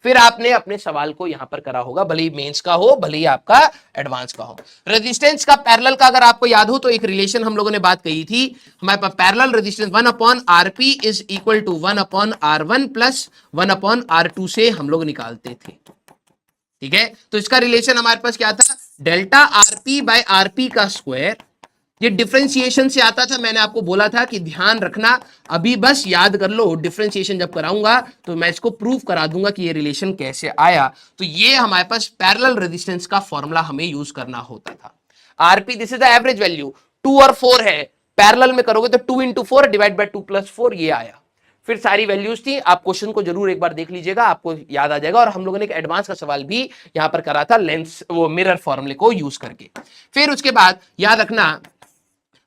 फिर आपने अपने सवाल को यहां पर करा होगा, भले ही मेंस का हो भले ही आपका एडवांस का हो। रेजिस्टेंस का पैरेलल का अगर आपको याद हो तो एक रिलेशन हम लोगों ने बात कही थी, हमारे पास parallel resistance 1 upon RP is equal to 1 upon R1 plus 1 upon R2 से हम लोग निकालते थे, ठीक है। तो इसका रिलेशन हमारे पास क्या था, डेल्टा आरपी बाय आरपी का स्क्वायर, ये डिफरेंशिएशन से आता था। मैंने आपको बोला था कि ध्यान रखना, अभी बस याद कर लो, डिफरेंशिएशन जब कराऊंगा तो मैं इसको प्रूव करा दूंगा कि ये रिलेशन कैसे आया। तो ये हमारे पास पैरेलल रेजिस्टेंस का फॉर्मूला हमें यूज करना होता था। RP this is the average value, 2 और 4 है, पैरेलल में करोगे तो 2 इंटू 4 डिवाइड बाय 2 प्लस 4 ये आया। फिर सारी वैल्यूज थी, आप क्वेश्चन को जरूर एक बार देख लीजिएगा, आपको याद आ जाएगा। और हम लोगों ने एक एडवांस का सवाल भी यहां पर करा था, लेंस वो मिरर फॉर्मूले को यूज करके। फिर उसके बाद याद रखना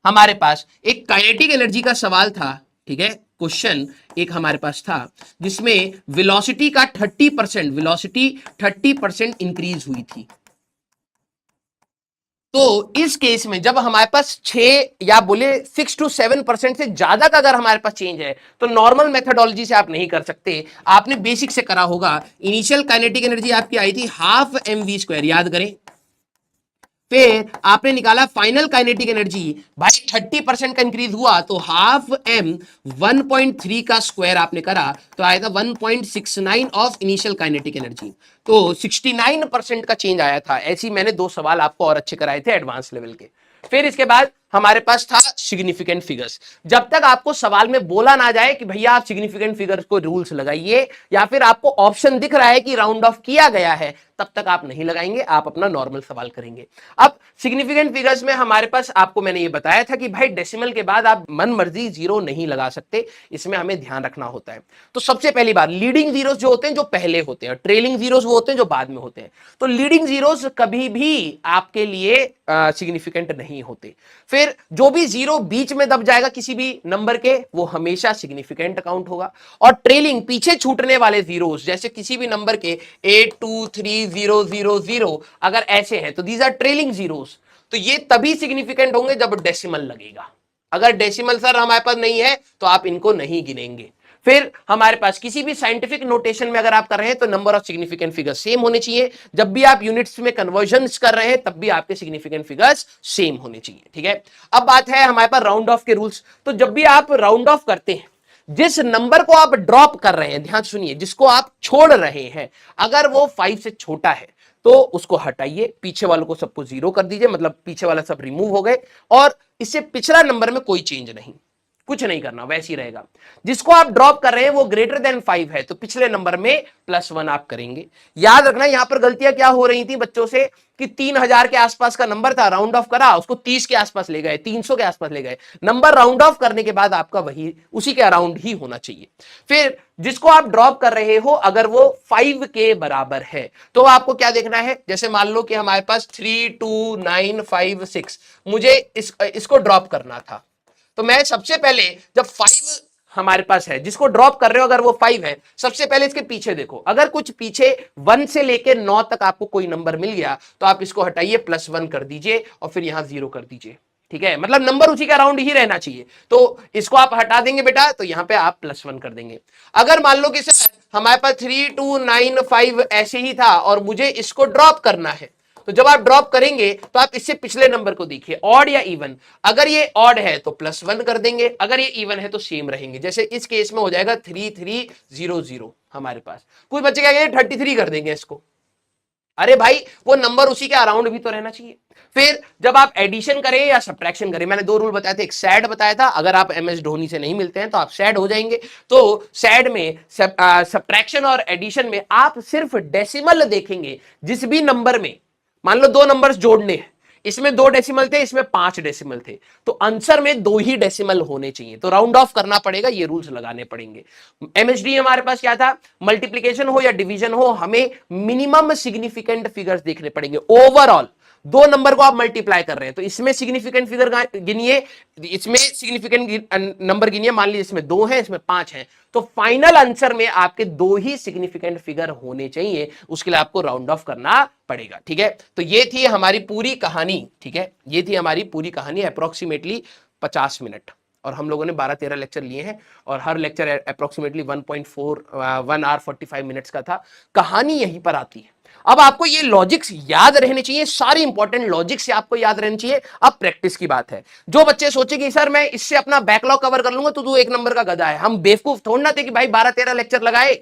हमारे पास एक काइनेटिक एनर्जी का सवाल था, ठीक है, क्वेश्चन एक हमारे पास था जिसमें वेलोसिटी का 30% इंक्रीज हुई थी। तो इस केस में जब हमारे पास 6 या बोले 6 to 7% से ज्यादा का अगर हमारे पास चेंज है तो नॉर्मल मेथडोलॉजी से आप नहीं कर सकते, आपने बेसिक से करा होगा। इनिशियल काइनेटिक एनर्जी आपकी आई थी हाफ mv², याद करें। फिर आपने निकाला फाइनल काइनेटिक एनर्जी, भाई 30% का इंक्रीज हुआ तो हाफ m 1.3 का स्क्वायर आपने करा तो आया था 1.69 ऑफ इनिशियल काइनेटिक एनर्जी। तो 69% का चेंज आया था। ऐसी मैंने 2 सवाल आपको और अच्छे कराए थे एडवांस लेवल के। फिर इसके बाद हमारे पास था सिग्निफिकेंट फिगर्स। जब तक आपको सवाल में बोला ना जाए कि भैया आप सिग्निफिकेंट फिगर्स को रूल्स लगाइए, या फिर आपको ऑप्शन दिख रहा है कि राउंड ऑफ किया गया है, तब तक आप नहीं लगाएंगे, आप अपना नॉर्मल सवाल करेंगे। अब सिग्निफिकेंट फिगर्स में हमारे पास आपको मैंने ये बताया था कि भाई डेसिमल के बाद आप मन मर्जी जीरो नहीं लगा सकते, इसमें हमें ध्यान रखना होता है। तो सबसे पहली बात, लीडिंग जीरोस जो होते हैं जो पहले होते हैं, ट्रेलिंग जीरोस वो होते हैं जो बाद में होते हैं। तो लीडिंग जीरोस कभी भी आपके लिए सिग्निफिकेंट नहीं होते। फिर जो भी जीरो बीच में दब जाएगा किसी भी नंबर के, वो हमेशा सिग्निफिकेंट काउंट होगा। और ट्रेलिंग पीछे छूटने वाले जीरोस, जैसे किसी भी नंबर के 8 2 3 0 0 0 अगर ऐसे हैं तो दीज आर ट्रेलिंग जीरोस। तो ये तभी सिग्निफिकेंट होंगे जब डेसिमल लगेगा। अगर डेसिमल सर हमारे पास नहीं है तो आप इनको नहीं गिनेंगे। फिर हमारे पास किसी भी साइंटिफिक नोटेशन में अगर आप कर रहे हैं तो number of significant figures same होने चाहिए। जब भी आप यूनिट्स में कन्वर्जन्स कर रहे हैं तब भी आपके सिग्निफिकेंट फिगर्स सेम होने चाहिए, ठीक है। अब बात है हमारे पास राउंड ऑफ के रूल्स। तो जब भी आप राउंड ऑफ करते हैं, जिस नंबर को आप ड्रॉप कर रहे हैं, ध्यान सुनिए, जिसको आप छोड़ रहे हैं, अगर वो 5 से छोटा है तो उसको हटाइए, पीछे वालों को सबको 0 कर दीजिए, मतलब पीछे वाला सब रिमूव हो गए, और इससे पिछला नंबर में कोई चेंज नहीं, कुछ नहीं करना, वैसे ही रहेगा। जिसको आप ड्रॉप कर रहे हैं वो ग्रेटर देन 5 है तो पिछले नंबर में +1 आप करेंगे। याद रखना यहां पर गलतियां क्या हो रही थी बच्चों से कि 3000 के आसपास का नंबर था, राउंड ऑफ करा, उसको 30 के आसपास ले गए, 300 के आसपास ले गए। नंबर राउंड ऑफ करने के बाद आपका वही उसी के अराउंड ही होना चाहिए। फिर जिसको आप ड्रॉप कर रहे हो अगर वो 5 के बराबर है तो आपको क्या देखना है, जैसे मान लो कि हमारे पास 3 2 9 5 6, मुझे इसको ड्रॉप करना था, तो मैं सबसे पहले जब 5 हमारे पास है, जिसको ड्रॉप कर रहे हो अगर वो 5 है, सबसे पहले इसके पीछे देखो, अगर कुछ पीछे 1 से लेके 9 तक आपको कोई नंबर मिल गया तो आप इसको हटाइए, +1 कर दीजिए और फिर यहां 0 कर दीजिए, ठीक है। मतलब नंबर उसी का राउंड ही रहना चाहिए। तो इसको आप हटा देंगे बेटा तो यहां पे आप +1 कर देंगे। अगर मान लो कि सर हमारे पास 3 2 9 5 ऐसे ही था और मुझे इसको ड्रॉप करना है, तो जब आप ड्रॉप करेंगे तो आप इससे पिछले नंबर को देखिए, ऑड या इवन। अगर ये ऑड है तो +1 कर देंगे, अगर ये इवन है तो सेम रहेंगे। जैसे इस केस में हो जाएगा 3 3 0 0 हमारे पास। कुछ बच्चे क्या कहेंगे 33 कर देंगे इसको, अरे भाई वो नंबर उसी के अराउंड भी तो रहना चाहिए। फिर जब आप एडिशन करें या सब्ट्रैक्शन करें, मैंने 2 रूल बताए थे, एक सैड बताया था, अगर आप MS धोनी से नहीं मिलते हैं तो आप सैड हो जाएंगे। तो सैड में सब्ट्रैक्शन और एडिशन में आप सिर्फ डेसिमल देखेंगे। जिस भी नंबर में मान लो 2 नंबर्स जोड़ने हैं, इसमें 2 डेसिमल थे, इसमें 5 डेसिमल थे, तो आंसर में 2 ही डेसिमल होने चाहिए, तो राउंड ऑफ करना पड़ेगा, ये रूल्स लगाने पड़ेंगे। MHD हमारे पास क्या था, मल्टीप्लीकेशन हो या डिवीजन हो, हमें मिनिमम सिग्निफिकेंट फिगर्स देखने पड़ेंगे। ओवरऑल 2 नंबर को आप मल्टीप्लाई कर रहे हैं तो इसमें सिग्निफिकेंट फिगर गिनिए, इसमें सिग्निफिकेंट नंबर गिनिए, मान लीजिए इसमें 2 है, इसमें 5 है, तो फाइनल आंसर में आपके 2 ही सिग्निफिकेंट फिगर होने चाहिए, उसके लिए आपको राउंड ऑफ करना पड़ेगा, ठीक है। तो ये थी हमारी पूरी कहानी, ठीक है, ये थी हमारी पूरी कहानी, अप्रोक्सीमेटली 50 मिनट, और हम लोगों ने 12-13 लेक्चर लिए हैं और हर लेक्चर अप्रोक्सीमेटली 1 आवर 45 मिनट्स का था। कहानी यहीं पर आती है। अब आपको ये लॉजिक्स याद रहने चाहिए, सारी इंपॉर्टेंट लॉजिक्स आपको याद रहने चाहिए। अब प्रैक्टिस की बात है। जो बच्चे सोचे कि सर मैं इससे अपना बैकलॉग कवर कर लूंगा तो तू 1 नंबर का गधा है, हम बेवकूफ थोड़ा ना थे कि भाई 12-13 लेक्चर लगाए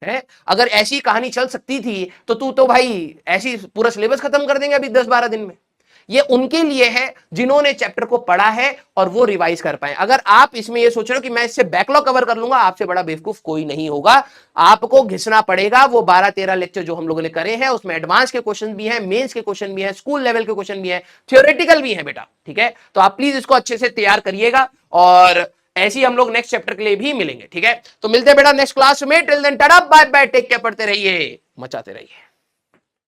हैं। अगर ऐसी कहानी चल सकती थी तो तू तो भाई ऐसी पूरा सिलेबस खत्म कर देंगे अभी 10-12 दिन में। ये उनके लिए है जिन्होंने चैप्टर को पढ़ा है और वो रिवाइज कर पाए। अगर आप इसमें ये सोच रहे हो कि मैं इससे बैकलॉग कवर कर लूंगा, आपसे बड़ा बेवकूफ कोई नहीं होगा। आपको घिसना पड़ेगा वो 12-13 लेक्चर जो हम लोगों ने करे हैं, उसमें एडवांस के क्वेश्चन भी हैं, मेंस के क्वेश्चन भी हैं, स्कूल लेवल के क्वेश्चन भी हैं, थ्योरेटिकल भी हैं बेटा, ठीक है। तो आप प्लीज इसको अच्छे से तैयार करिएगा और ऐसे ही हम लोग नेक्स्ट चैप्टर के लिए भी मिलेंगे, ठीक है। तो मिलते हैं बेटा नेक्स्ट क्लास में। Till then tata bye bye, take care, पढ़ते रहिए, मचाते रहिए।